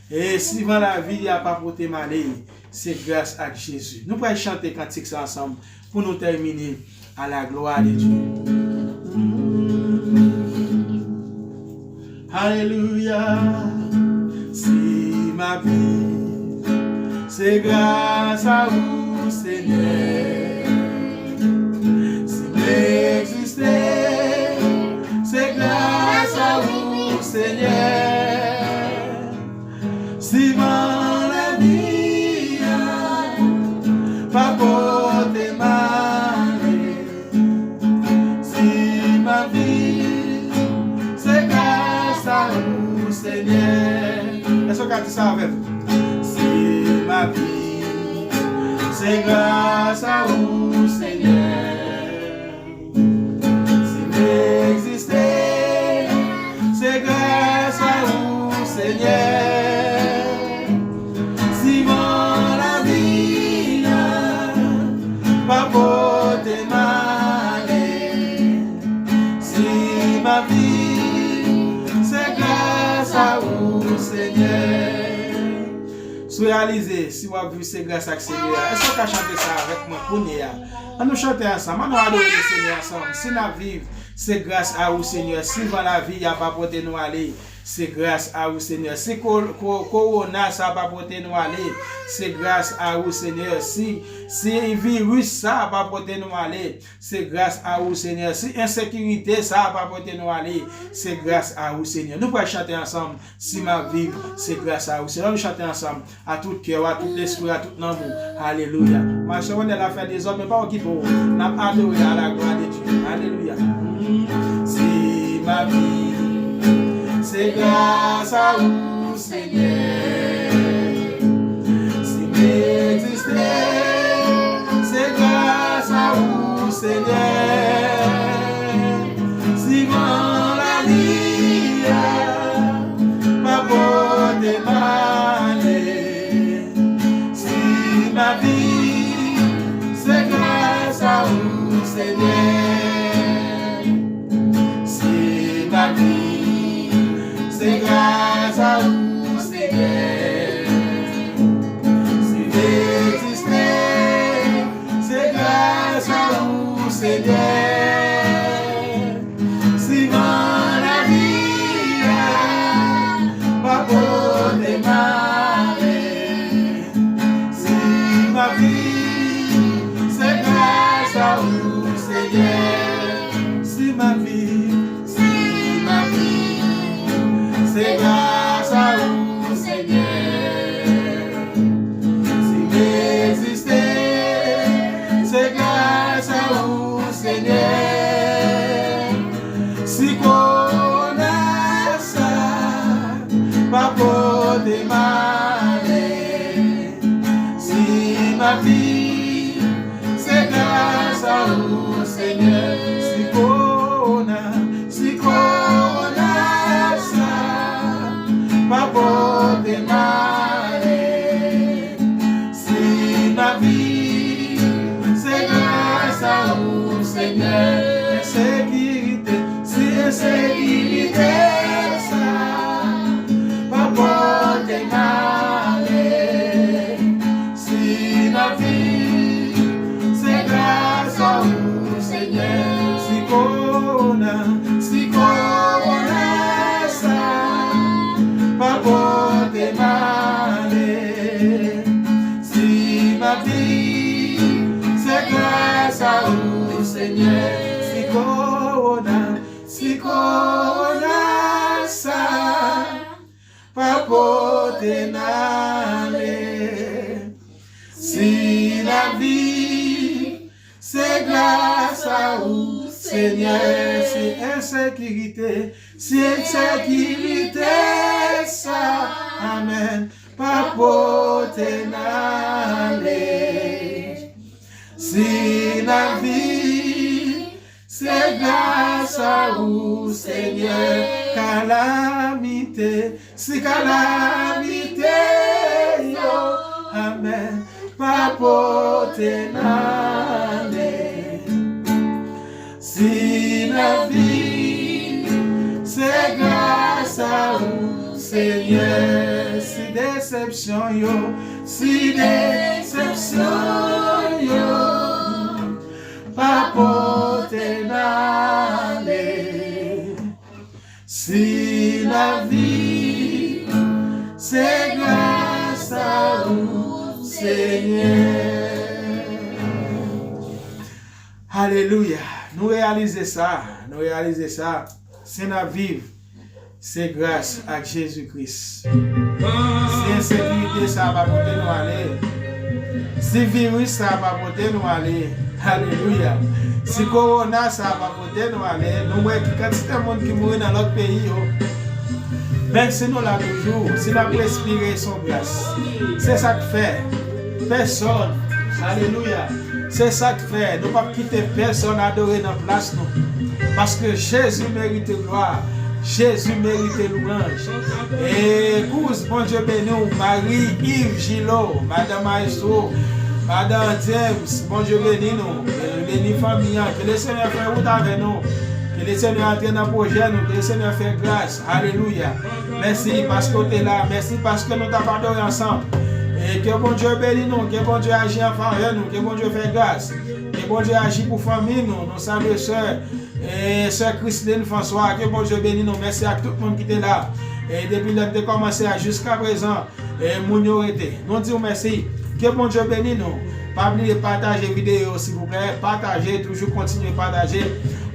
Et si dans la vie, il n'y a pas porté malé, c'est grâce à Jésus. Nous pouvons chanter cantique ça ensemble pour nous terminer à la gloire de Dieu. Alléluia, si ma vie, c'est grâce à vous, Seigneur. Si m'exister, c'est grâce à vous, Seigneur. Si dans la vie, pas porter mal. Si ma vie, c'est grâce à vous, Seigneur. Est-ce que tu savais? Ma vie, c'est grâce à vous, Seigneur. Si m'exister, c'est grâce à vous, Seigneur. Si mon la vie pas porter mal, si ma vie, c'est grâce à vous. Si vous réalisez, si vous avez vu ces grâces à Seigneur, est-ce que vous pouvez chanter ça avec moi pour nous? On nous chanter ensemble, on nous adorer le Seigneur ensemble. Si nous vivons, c'est grâce à vous, Seigneur. Si dans la vie, il n'y a pas porté nous aller, c'est grâce à vous, Seigneur. Si Corona, ça n'a pas porté nous aller, c'est grâce à vous, Seigneur. Si virus, ça n'a pas porté nous aller, c'est grâce à vous, Seigneur. Si insécurité, ça n'a pas porté nous aller, c'est grâce à vous, Seigneur. Nous pouvons chanter ensemble. Si ma vie, c'est grâce à vous. Seigneur, nous chanter ensemble. À tout cœur, à tout l'esprit, à tout l'amour. Alléluia. Ma soeur, on est la fête des hommes, mais pas au qui pour vous. Nous avons adoré à la gloire de Dieu. Alléluia. Si ma vie, c'est grâce à vous, Seigneur. Si m'exister, c'est grâce à vous, Seigneur. Si dans la vie, ma bonne malée. Si ma vie, c'est grâce à vous, Seigneur. Si ma vie, c'est grâce à vous, Seigneur. Si j'existais, c'est grâce à vous, Seigneur. Si dans la vie, ma bonne démarrer. Si ma vie, c'est grâce à vous, Seigneur. Si ma vie, c'est grâce à vous, Seigneur. Si m'exister, c'est grâce à vous, Seigneur. Si qu'on a ça, pas pour démarrer. Si ma vie, c'est grâce à vous, Seigneur. Si qu'on a ça, pas pour démarrer. Si ma vie, c'est grâce à vous, Seigneur. Insécurité, si insécurité, ça, pas pour démarrer. Si ma vie, c'est grâce à vous, Seigneur. Si qu'on a ça, pas pour démarrer. Si ma vie, c'est grâce à vous, Seigneur. Si qu'on a ça, pas pour démarrer. Si la vie, c'est grâce à vous, Seigneur. Si insécurité, ça, amen, pas pour t'énaler. Si la vie, c'est grâce à vous, Seigneur. Calamité, si calamité, yo, amen, pas pour t'énaler. Si la vie, c'est grâce à vous, Seigneur. Si déception, yo, si déception, yo, pas pour t'énaler. Si la vie, c'est grâce à vous, Seigneur. Alléluia. Nous réaliser ça. C'est la vie. C'est grâce à Jésus-Christ. Si insécurité, ça va porter nous aller. Si virus, ça va porter nous aller. Alléluia. Si corona, ça va porter nous aller. Nous voyons qu'il y a de monde qui mourent dans notre pays. Mais si nous là toujours, si nous avons respiré son grâce, c'est ça que fait. Personne. Alléluia. C'est ça que fait. Nous ne pouvons pas quitter personne adorer dans la place. Nous. Parce que Jésus mérite gloire. Jésus mérite louange. Et épouse, bon Dieu béni, Marie, Yves, Gilo, Madame Maestro, Madame James, bon Dieu béni nous. Béni famille, que le Seigneur fait route avec nous. Que le Seigneur entre dans le projet, nous. Que le Seigneur fait grâce. Alléluia. Merci parce que tu es là. Merci parce que nous t'avons adoré ensemble. Et que bon Dieu bénisse nous, que bon Dieu agit en faveur nous, que bon Dieu fait grâce, que bon Dieu agit pour famille nous, nos saluts sœurs, et sœur Christine François, que bon Dieu bénisse nous, merci à tout le monde qui était là. Et depuis que nous commencé jusqu'à présent, et nous disons merci, que bon Dieu bénisse nous. Pas oublier de partager la vidéo s'il vous plaît, partagez, toujours continuer à partager,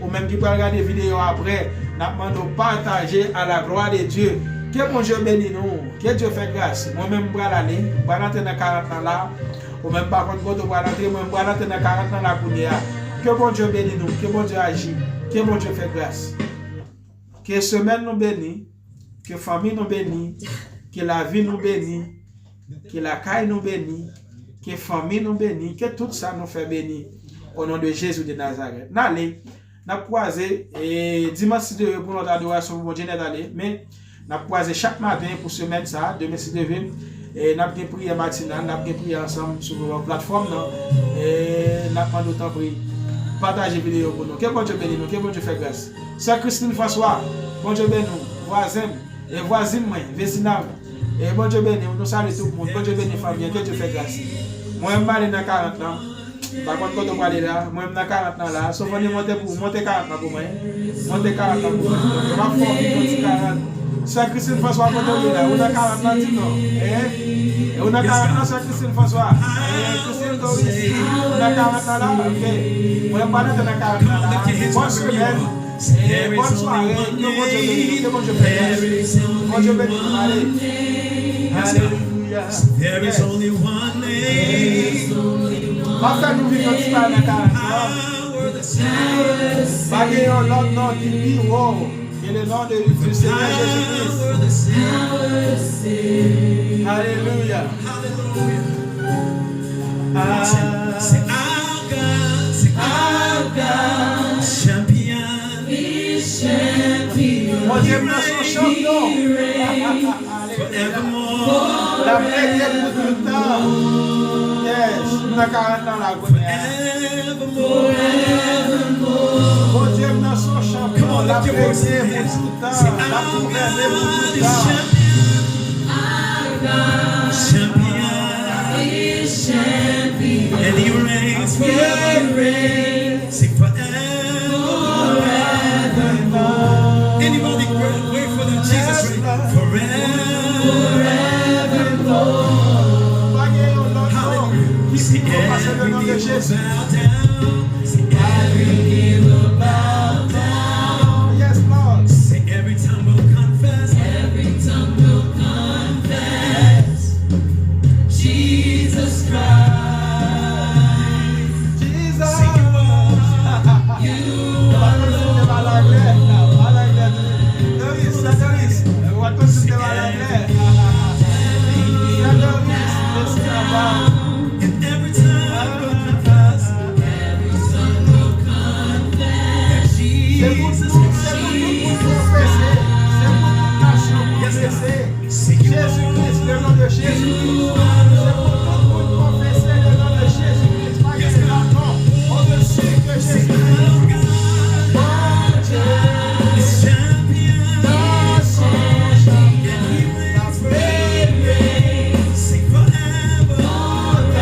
ou même qui peut regarder la vidéo après, nous demandons de partager à la gloire de Dieu. Que bon Dieu bénisse nous, que Dieu fait grâce. Moi-même, je vais aller, je vais rentrer dans 40 ans là, ou même par contre, je vais rentrer, moi-même, je vais rentrer dans 40 ans là pour dire, que bon Dieu bénisse nous, que bon Dieu agit, que bon Dieu fait grâce. Que semaine nous bénisse, que famille nous bénisse, que la vie nous bénisse, que la caille nous bénisse, que famille nous bénisse, que tout ça nous fait bénir. Au nom de Jésus de Nazareth. N'allez, n'a croisé et dimanche de pour notre adoration pour Dieu d'aller, mais n'a croisé chaque matin pour semaine ça, demain si devait et n'a bien prié matinale, n'a bien prié ensemble sur la plateforme et n'a pas d'autant prier. Partagez vidéo pour nous. Que bon Dieu bénisse nous, que bon Dieu fait grâce. Sœur Christine François, bon Dieu bénisse nous, voisin et voisine moi, voisinage. Et bon Dieu bénisse nous, saluons tout le monde. Bon Dieu bénisse famille, que Dieu fait grâce. Moi je vais dans 40 ans. Par contre, quand on va aller là, moi je vais dans 40 ans là, sauf qu'on est monté 40 ans pour moi. Monter 40 ans pour moi. Je vais faire 40. Sœur Christine François, quand on est là, on a 40 ans, dis non. Et on a 40 ans, Sœur Christine François. Christine Doris, on a 40 ans là, ok. On est pas dans 40 ans là. Bonne semaine. Bonne soirée. Que bon Dieu bénisse. Bon Dieu bénisse. Allez. Alléluia. There is only one name. After nous vivons tout ça dans 40 ans. Pas qu'il y ait un autre nom qui dit wow. Et le nom du Seigneur Jésus-Christ. Alléluia. C'est our God, champion. Mon Dieu, nous sommes champions. La paix est pour tout le temps. Yes, nous avons 40 ans la Mon Dieu, nous sommes champions. La paix est pour tout le temps. La paix est pour tout le temps. Champion, and he reigns forever. Sing forever. Anybody wait for the Jesus reign forever. Hallelujah. See every knee will bow down. See every knee will bow down. Yes, Lord. Say every tongue will confess. Every tongue will confess Jesus Christ. Jesus. Sing you are. You are And every tongue will confess that Jesus Christ. Sing you Jésus-Christ, le nom de Jésus-Christ. Sing forever.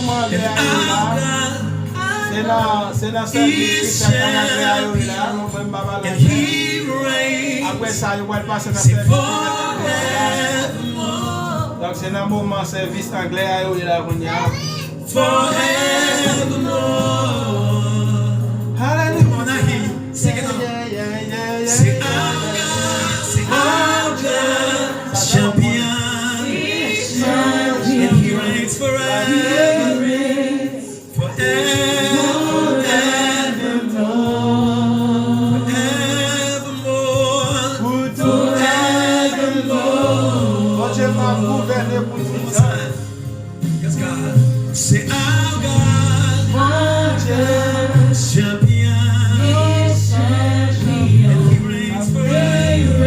moment de c'est dans service qui fait là, and he reigns. après ça, il va passer dans Say service. forevermore, Donc c'est dans moment service anglais là qu'on y a. forevermore. Hallelujah. Come on, I hear you. Sing it out. Say our God, champion, and he reigns forever, Yes, God. Say our God, champion, and he reigns forever.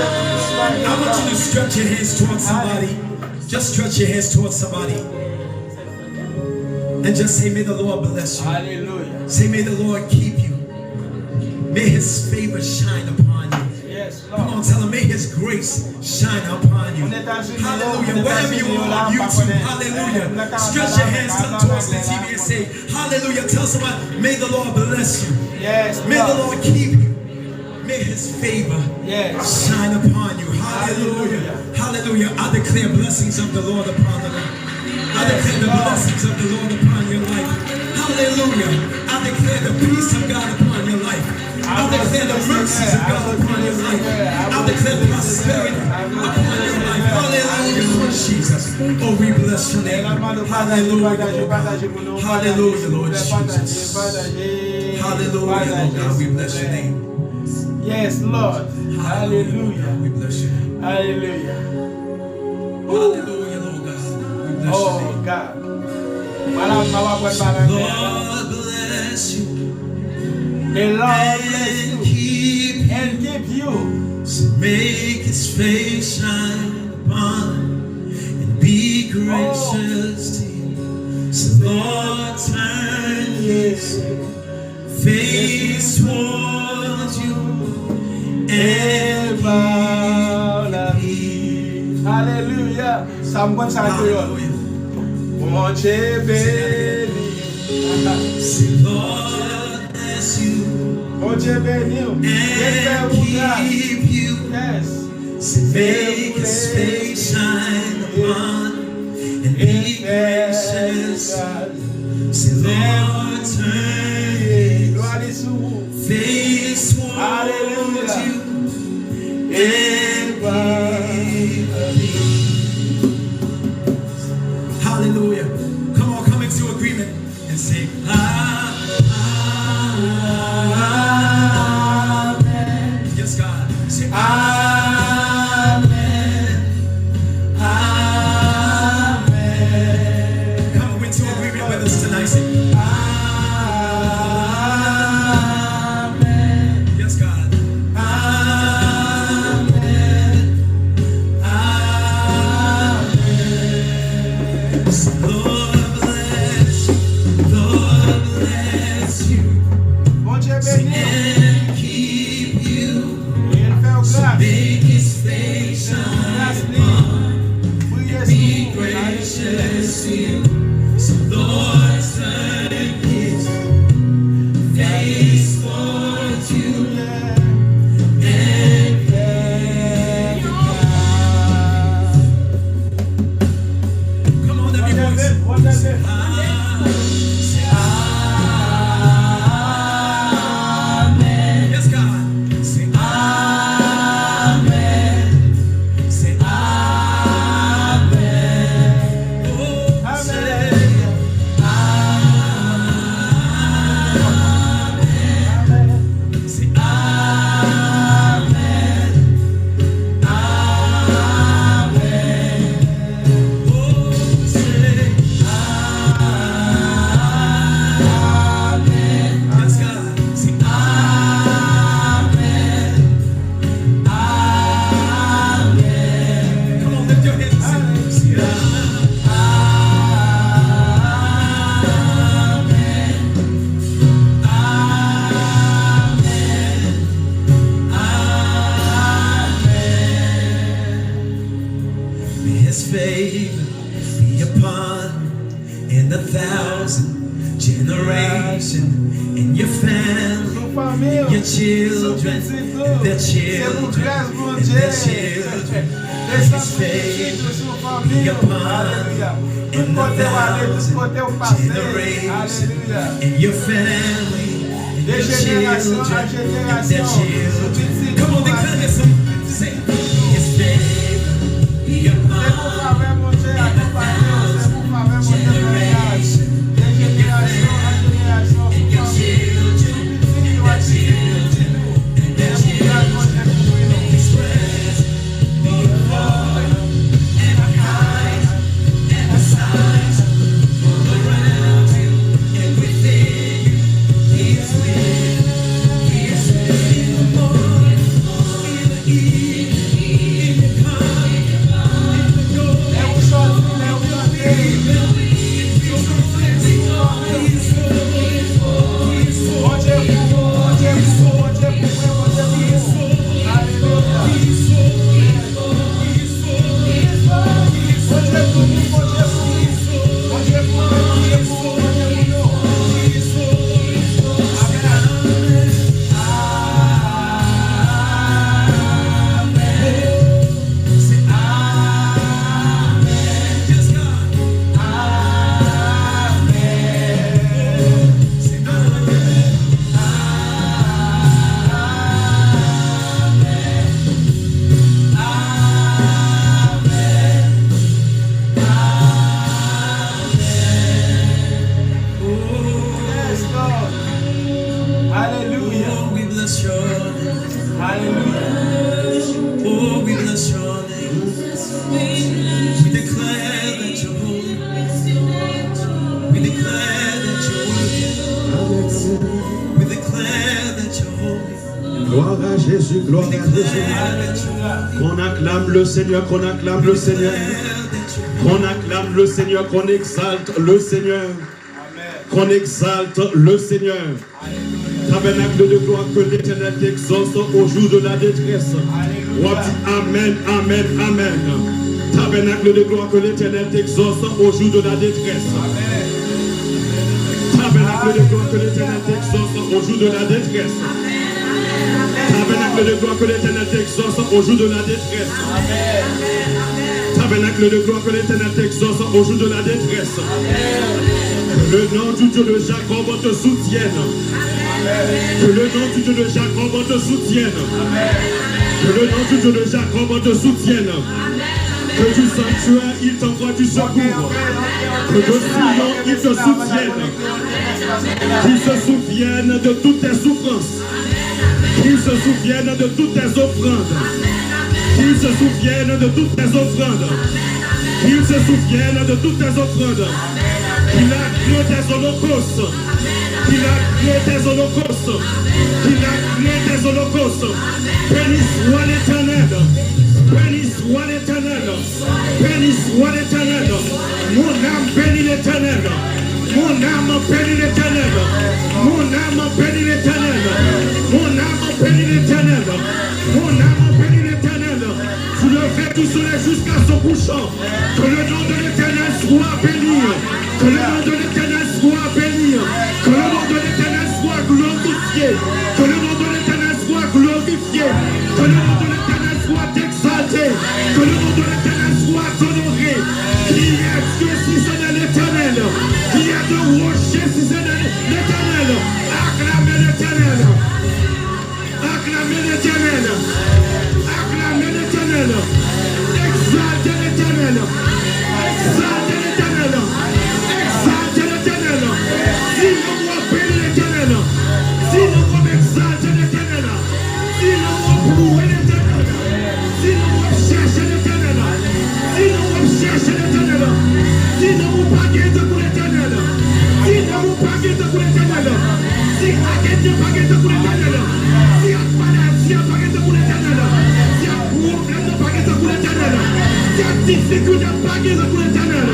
I want you to stretch your hands towards somebody. Just stretch your hands towards somebody. And just say, may the Lord bless you. Hallelujah. Say, may the Lord keep you. May his favor shine upon you. Yes, Come Lord. on, tell him, may his grace shine upon you. Hallelujah. Wherever you are on YouTube, hallelujah. Stretch your hands towards the TV and say, hallelujah. Tell somebody, may the Lord bless you. Yes, May the Lord keep you. May his favor Yes. shine upon you. Hallelujah. Hallelujah. I declare blessings of the Lord upon the life. I declare the blessings of the Lord upon your life. Hallelujah. I declare the peace of God upon your life. I declare the mercies of God upon your life. I declare prosperity upon your life. Hallelujah, Lord Jesus. Oh, we bless your name. Hallelujah, Lord God. Hallelujah, Lord Jesus. Hallelujah, Lord God. We bless your name. Yes, Lord. Hallelujah. We bless you. Hallelujah. Hallelujah, Lord God. We bless your Oh, name. God. Lord Lord bless you bless and you keep you. and keep you. So make his face shine upon and be gracious to you. So Lord turn his face towards you and Hallelujah. Psalm 151. Mon Dieu béni. say, Lord bless you Mon Dieu béni. and keep you. Yes. So make his face shine upon and be gracious. Say, Lord turn Gloire à Jésus. face towards Hallelujah. you and hallelujah. Come on, come into agreement and say, Amen. Yes, God. Say, Amen. Amen. Come into agreement with us tonight. Say, Amen. Yes, God. Amen. Amen. favor be upon in 1,000 generations, in your family, in your children, and their children, and their children. His favor be upon in 1,000 generations, in your family, in your children, and their children. Come on, declare this. Say, His favor be upon in 1,000 generations, in your family, in your children, and their children, and their children. His presence be upon and the heights and the sides all around you and within you. He is with, He is in the morning, in the evening, in the coming, in the going. Hallelujah. Oh, we bless your name. Hallelujah. Oh, we bless your name. We declare that you're holy. We declare that you're worthy. We declare that you're holy. Gloire à Jésus, gloire We à declare Jésus. that you're Qu'on acclame le Seigneur, qu'on acclame le Seigneur. Qu'on acclame le Seigneur, qu'on exalte le Seigneur. Qu'on exalte le Seigneur. Tabernacle de gloire, que l'Éternel t'exauce au jour de la détresse. On dit Amen, Amen, Amen. Tabernacle de gloire, que l'Éternel t'exauce au jour de la détresse. Tabernacle de gloire, que l'Éternel t'exauce au jour de la détresse. Tabernacle de gloire, que l'Éternel t'exauce au jour de la détresse. Tabernacle de gloire, que l'Éternel t'exauce au jour de la détresse. Que le nom du Dieu de Jacob te soutienne. Que le nom du Dieu de Jacob te soutienne. Que le nom du Dieu de Jacob te soutienne. Que du sanctuaire, il t'envoie du secours. Que de Sion, il te soutienne. Qu'il se souvienne de toutes tes souffrances. Qu'il se souvienne de toutes tes offrandes. Qu'il se souvienne de toutes tes offrandes. Qu'il se souvienne de toutes tes offrandes. Qu'il a créé tes holocaustes. Qu'il a créé tes holocaustes. Qu'il a créé tes holocaustes. Béni soit l'Éternel. Béni soit l'Éternel. Béni soit l'Éternel. Mon âme bénit l'Éternel. Mon âme bénit l'Éternel. Mon âme bénit l'Éternel. Mon âme bénit l'Éternel. Mon âme bénit l'Éternel. Sous le fait du soleil jusqu'à son couchant. Que le nom de l'Éternel soit béni. Que le nom de l'Éternel soit béni. Que le nom de l'Éternel soit glorifié. Que le nom de l'Éternel soit glorifié. Que le nom de l'Éternel soit exalté. Que le nom de l'Éternel soit honoré. Qui est Dieu si ce n'est l'Éternel? Qui est de rocher si ce n'est l'Éternel? Acclamez l'Éternel. Acclamez l'Éternel. Acclamez l'Éternel. Exaltez l'Éternel. Exaltez l'Éternel. Exaltez l'Éternel. Si le roi bénit l'Éternel. Si le roi exalte l'Éternel. Si le roi prouve l'Éternel. Si le roi cherche l'Éternel. Si le roi cherche l'Éternel. Si le roi baguette pour l'Éternel. Si le roi baguette pour l'Éternel. Si baguette pour l'Éternel. Si maladie baguette pour l'Éternel. Si problème baguette pour l'Éternel. Si difficulté baguette pour l'Éternel.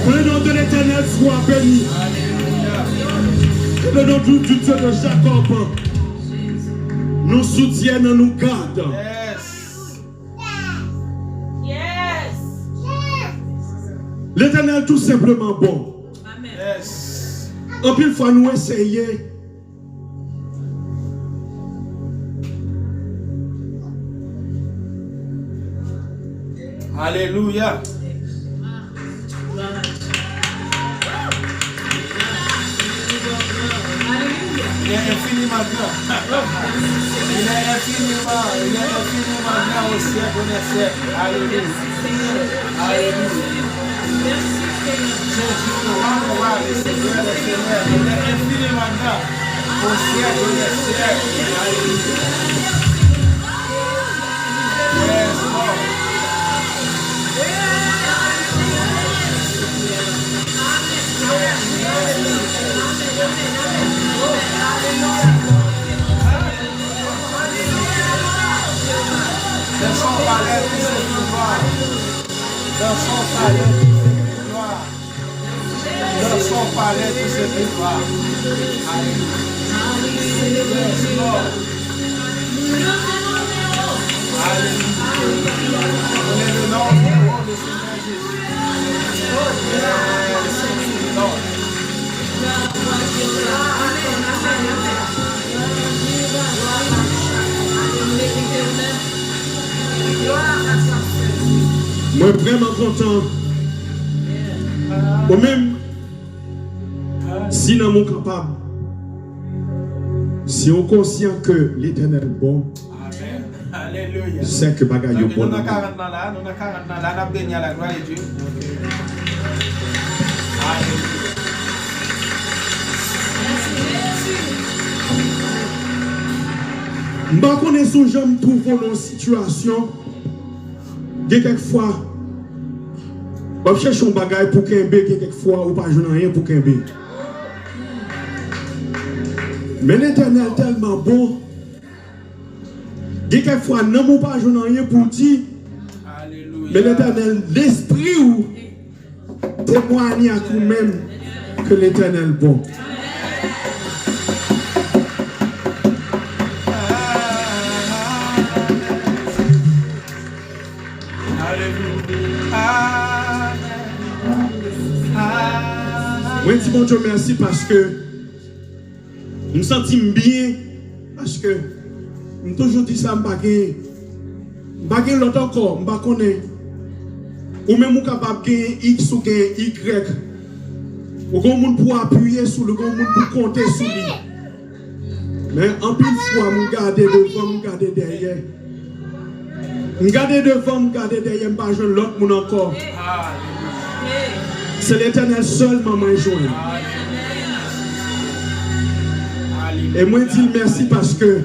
Que le nom de l'Éternel soit béni. Que le nom du Dieu de Jacob nous soutienne, nous garde. Yes. Yes. L'Éternel tout simplement bon. Yes. En pile fois nous essayer. Alléluia. Il est infiniment grand. Il est infiniment grand au siècle des siècles. Alléluia. Alléluia. Jésus, le roi, le Seigneur, le Seigneur. Il est infiniment grand au siècle des siècles. Alléluia. Yes, Lord. Dans son palais, tout ce pouvoir. Dans son palais, tout ce pouvoir. Dans son palais, tout ce pouvoir. Alléluia. Yes, Lord. Alléluia. On est le nom du roi de Seigneur Jésus. Yes, Lord. Moi vraiment content. Ou même si nous sommes capables, si on est conscient que l'Éternel est bon, Amen. Alléluia. c'est que bagaille est bon. Nous avons 40 ans là, nous avons 40 ans là, nous avons béni à la gloire de Dieu. Alléluia. Je connais son jambe trouve dans une situation. Quelquefois, on cherche un bagage pour qu'un bé, quelquefois, ou pas rien pour qu'un bé. Mais l'Éternel est tellement bon. Quelquefois, non, ou pas rien pour dire. Alléluia. Mais l'Éternel, l'esprit ou témoigne à vous-même que l'Éternel est bon. Moi, je dis bon Dieu merci parce que je me sens bien. Parce que je me toujours dit ça, je ne sais pas l'autre encore, je ne connais pas. Ou même je suis capable de gagner X ou gagner Y. Ou il y a monde pour appuyer sur le, il y a monde pour compter sur lui. Mais en plus de fois, je regarde devant, je regarde derrière. Je regarde devant, je regarde derrière, je ne pas jouer l'autre monde encore. C'est l'Éternel seulement m'a joint. Et moi je dis merci parce que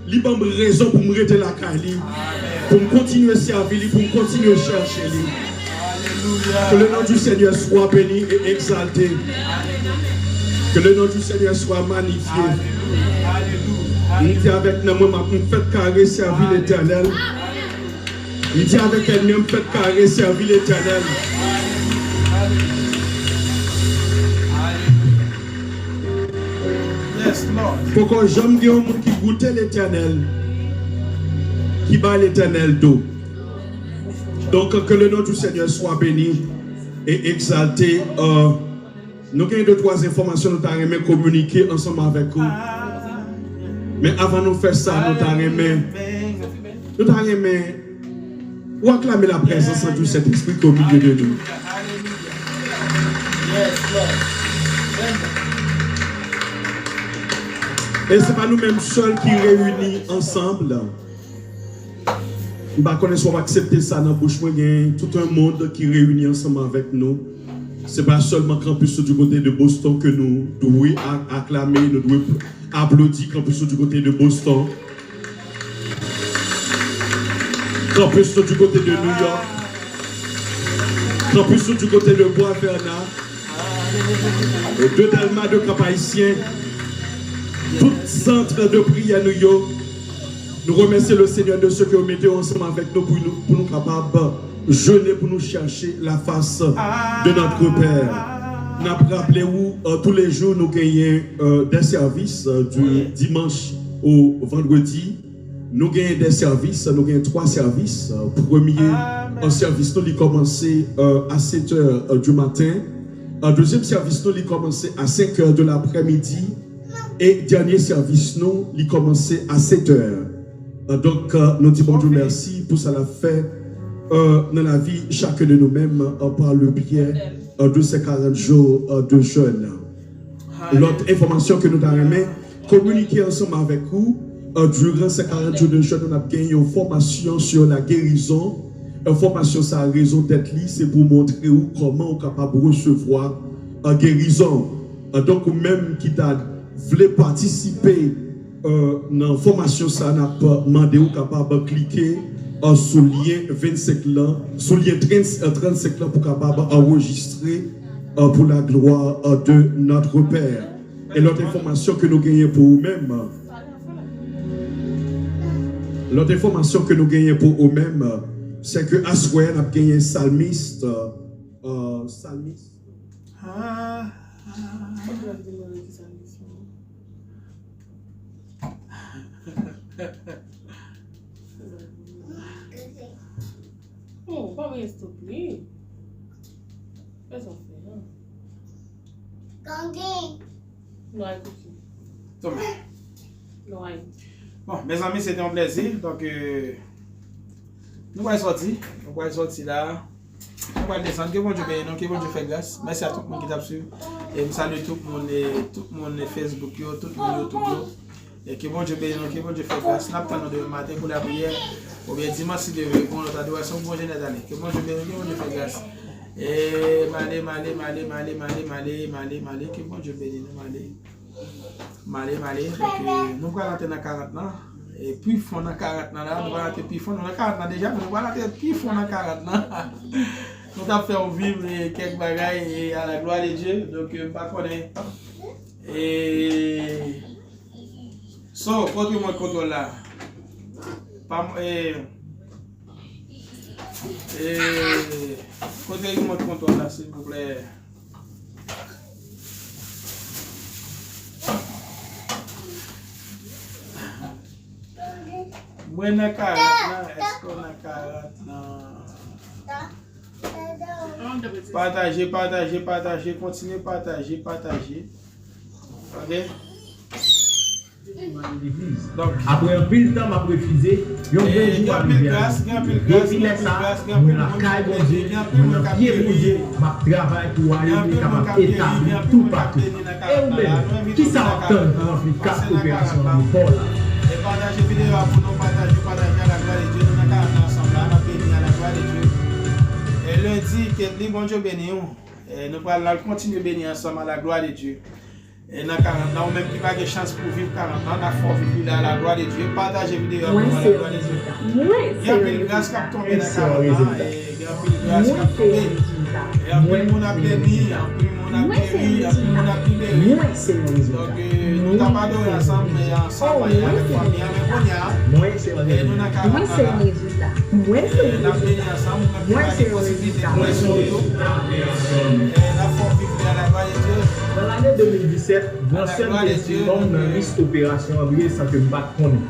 il m'a raison pour me rester la Cali, pour me continuer à servir, pour me continuer à chercher. Que le nom du Seigneur soit béni et exalté. Que le nom du Seigneur soit magnifié. Il dit avec nous, je fais carré servir l'Éternel. Il dit avec elle-même, faites carré servir l'Éternel. Yes, Lord. Pourquoi j'aime dire au monde qui goûtait l'Éternel, qui bat l'Éternel d'eau. Donc que le nom du Seigneur soit béni et exalté. Nous avons 2-3 informations nous avons communiquer ensemble avec vous. Mais avant de faire ça, nous avons aimé ou acclamer la présence du Saint-Esprit au milieu de nous. Yes, Lord. Et ce n'est pas nous-mêmes seuls qui réunis ensemble. Nous ne connaissons pas accepter ça dans la bouche. Il y a tout un monde qui réunit ensemble avec nous. Ce n'est pas seulement campus du côté de Boston que nous devons acclamer, nous devons applaudir campus du côté de Boston. Campus du côté de New York. Campus du côté de Bois-Bernard. Et de Delma de Cap-Haïtien. Tout centre de prière New York. Nous remercions le Seigneur de ceux qui ont mis ensemble avec nous pour nous capables de jeûner, pour nous chercher la face de notre Père. Nous avons rappelé où tous les jours nous gagnons des services du dimanche au vendredi nous avons des services, nous avons 3 services. Premier, un service nous a commencé à 7 h du matin. Un deuxième service nous a commencé à 5 h de l'après-midi. Et dernier service nous a commencé à 7 h. Donc, nous disons bonjour, merci pour ça l'a fait dans la vie chacun de nous-mêmes par le biais de ces 40 jours de jeûne. L'autre information que nous avons communiquer ensemble avec vous, durant ces 40 jours de jeûne, on a gagné une formation sur la guérison. Une formation sur la raison d'être libre, c'est pour montrer comment on est capable de recevoir une guérison. Donc, même qui voulait participer dans la formation, ça n'a pas demandé ou capable de cliquer sur le lien 25 là, sur le lien 35 là pour capable enregistrer pour la gloire de notre Père. Et l'autre information que nous gagnons pour nous-mêmes, c'est que à soir, nous avons gagné un salmiste. Oh, pas bien stupide. Qu'est-ce qu'on fait là? Non, écoute. Non, Bon, mes amis, c'était un plaisir. Donc, nous allons sortir. Là. Nous allons descendre. Que bon Dieu bénisse, que bon Dieu fait grâce. Merci à tout le monde qui t'a suivi. Et je salue tout le monde Facebook, tout le monde YouTube. Et que bon Dieu bénisse, que bon Dieu fait grâce. Nous attendons demain matin pour la prière. Ou bien dimanche, si Dieu veut, pour notre adoration, bon Dieu n'est allé. Que bon Dieu bénisse, que bon Dieu fait grâce. Et malé, que bon Dieu bénisse, malé. Donc, nous allons entrer dans 40 ans. Et puis, fond dans 40 ans là, nous allons entrer puis fond dans 40 ans déjà, mais nous allons entrer puis fond dans 40 ans. Nous allons faire vivre quelques bagailles à la gloire de Dieu. Donc, pas connaître. Et. So, côté moi, côté là. Côté moi, côté là, s'il vous plaît. Moi, na 40 là, est-ce qu'on a 40 là? Partagez, continuez partager. Ok? Donc, après un peu de temps, m'a refusé. Il y a un peu de grâce, depuis ça, je la caille bon Dieu, je pied bon Dieu, je travaille pour aller capable d'établir tout partout. Et vous-même, qui s'attend pour remplir 4 opérations dans le port là? Et partagez vidéo pour nous partager à la gloire de Dieu. Nous avons ensemble, on a béni à la gloire de Dieu. Et lundi, que le bon Dieu bénisse. Et nous allons continuer à bénir ensemble à la gloire de Dieu. Et dans 40 ans, même qui n'a pas de chance pour vivre 40 ans, on a fort vivre à la gloire de Dieu. Partagez vidéo pour la gloire de Dieu. Il y a une grâce qui a tombé dans 40 ans. Et il y a une grâce qui a tombé. Et après, on a béni, après, on a guéri, après, on a libéré. Donc, nous n'avons pas adoré ensemble, mais ensemble, avec la famille, avec Bonia. Et nous n'avons 40 ans. Et nous avons béni ensemble, nous avons des possibilités pour les autres. Et nous avons fort vivre à la gloire de Dieu. Dans l'année 2017, grand seul des hommes dans la liste d'opération sans que je ne batte contre.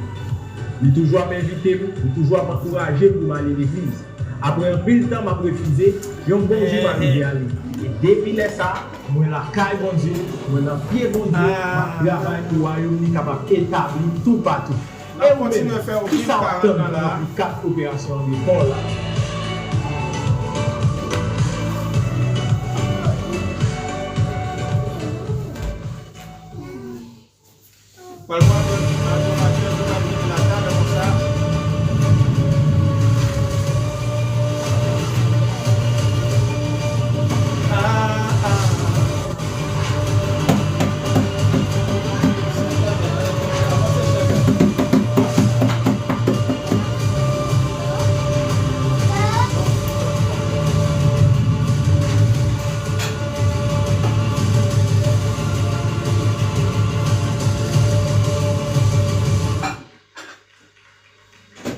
Il toujours m'inviter, il toujours m'encourager pour aller à l'église. Après un peu de temps, je refusé, je me bon Dieu m'a dit aller. Et depuis ça, je la caille bon Dieu, je la pied bon Dieu, je travaille pour aller capable d'établir tout partout. Et on continue à faire tout ça dans les 4 opérations de corps là.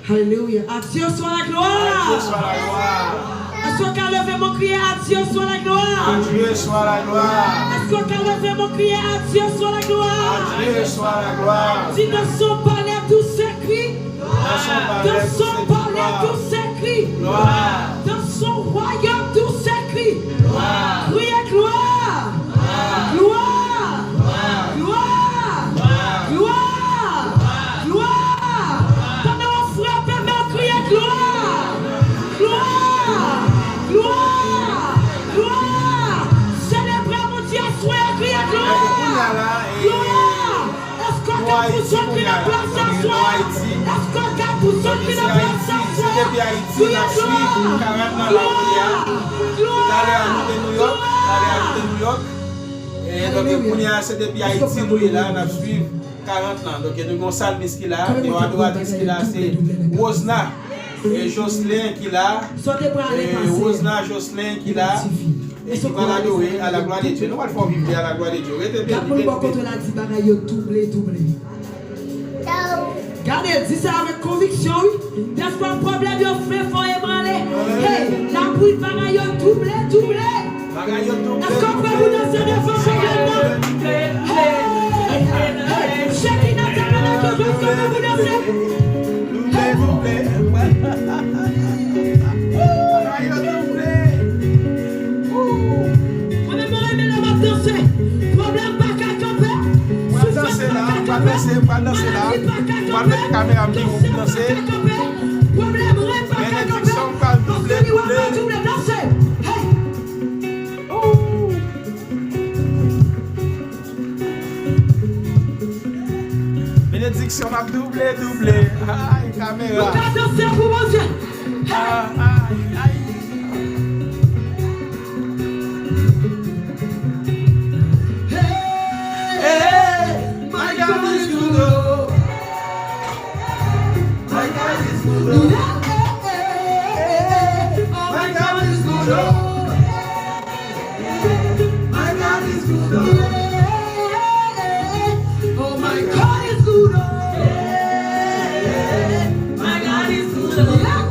Alléluia. À Dieu soit la gloire. Dieu soit la gloire. Est-ce qu'à lever mon cri à Dieu soit la gloire. Dieu soit la gloire. Est-ce qu'à lever mon cri à Dieu soit la gloire. Dieu soit la gloire. Si ne sont pas les tous ces cris. Dans son palais, tout s'écrit. Dans son royaume, tout s'écrit. Criez gloire. Gloire. Gloire. Gloire. Gloire. Pendant on frappe, mais on crie gloire. Gloire. Gloire. Gloire. Célébrez mon Dieu, soyez criez gloire. Gloire. Est-ce qu'on a pour ceux qui ne place à soi? Est-ce qu'on a pour ceux qui ne place à soi? Depuis Haïti, la suite, 40 ans la prière. D'aller à New York. Et donc, c'est depuis Haïti, nous là, on a suivi 40 ans. Donc, nous avons Salmis qui là, et on a qui là, c'est Rosna et Jocelyn qui là. Et Rosna, Jocelyn qui là. Et qui va l'adorer à la gloire de Dieu. Nous allons faire vivre à la gloire de Dieu. Regardez, dis ça avec conviction, oui. N'est-ce pas le problème, il fait fort et branler. Hey, la bouille bagaille doublé. Est-ce qu'on peut vous danser devant ce gars-là? Hey, chacun n'a pas la chose, est-ce qu'on peut vous danser? Problème pas qu'à camper. Pas danser là. Pas mettre caméra pour danser. Problème pas qu'à camper. Double danser. Hey. Bénédiction m'a doublé. Aïe, caméra. Vous danser pour mon Dieu. Aïe. My God is good. My God is good. My God is good. My God is good. Oh my God is good. My God is good.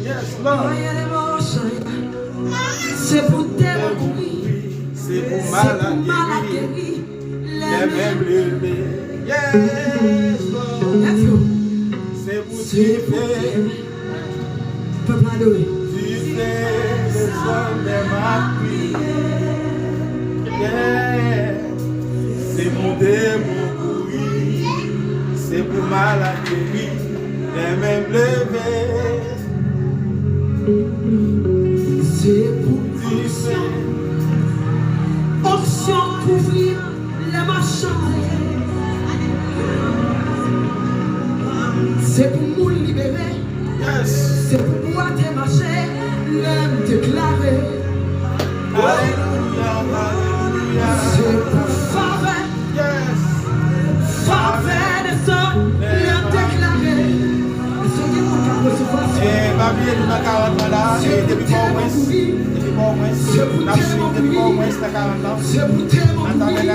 Yes, Lord. C'est pour démocourir. C'est pour mal à guérir. Les mêmes levés. Yes, Lord. C'est pour tuer. Peuple adoré. Tuer les hommes de ma prière. Yeah. C'est pour démocourir. C'est pour mal à guérir. Les mêmes levés. C'est pour onction. Onction couvrir les machins. C'est pour nous libérer. Yes. C'est pour pouvoir te marcher, même déclarer. Alléluia, alléluia. C'est pour faveur, Yes. faveur de ça, même déclarer. Seigneur, on va recevoir ça. Et ma vie est dans 40 ans là, et depuis pas au moins, la suite depuis pas au moins 40 ans. C'est pour tellement courir.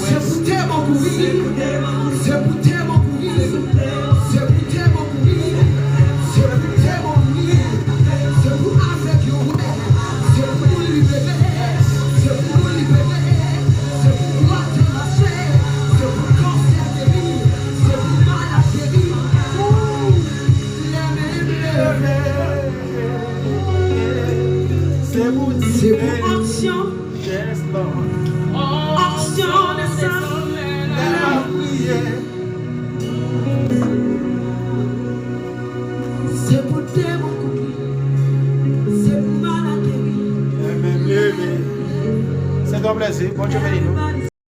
C'est pour tellement courir. C'est pour tellement courir. C'est pour tellement courir. C'est pour tellement courir. C'est pour avec le ouais. C'est pour nous libérer. C'est pour nous libérer. C'est pour pouvoir te marcher. C'est pour cancer guérir. C'est pour malade guérir. C'est pour C'est pour action. Yes, Lord. Action de ça. La prière. C'est pour démon courir. C'est pour malade guérir. C'est un plaisir. Bon Dieu bénis nous.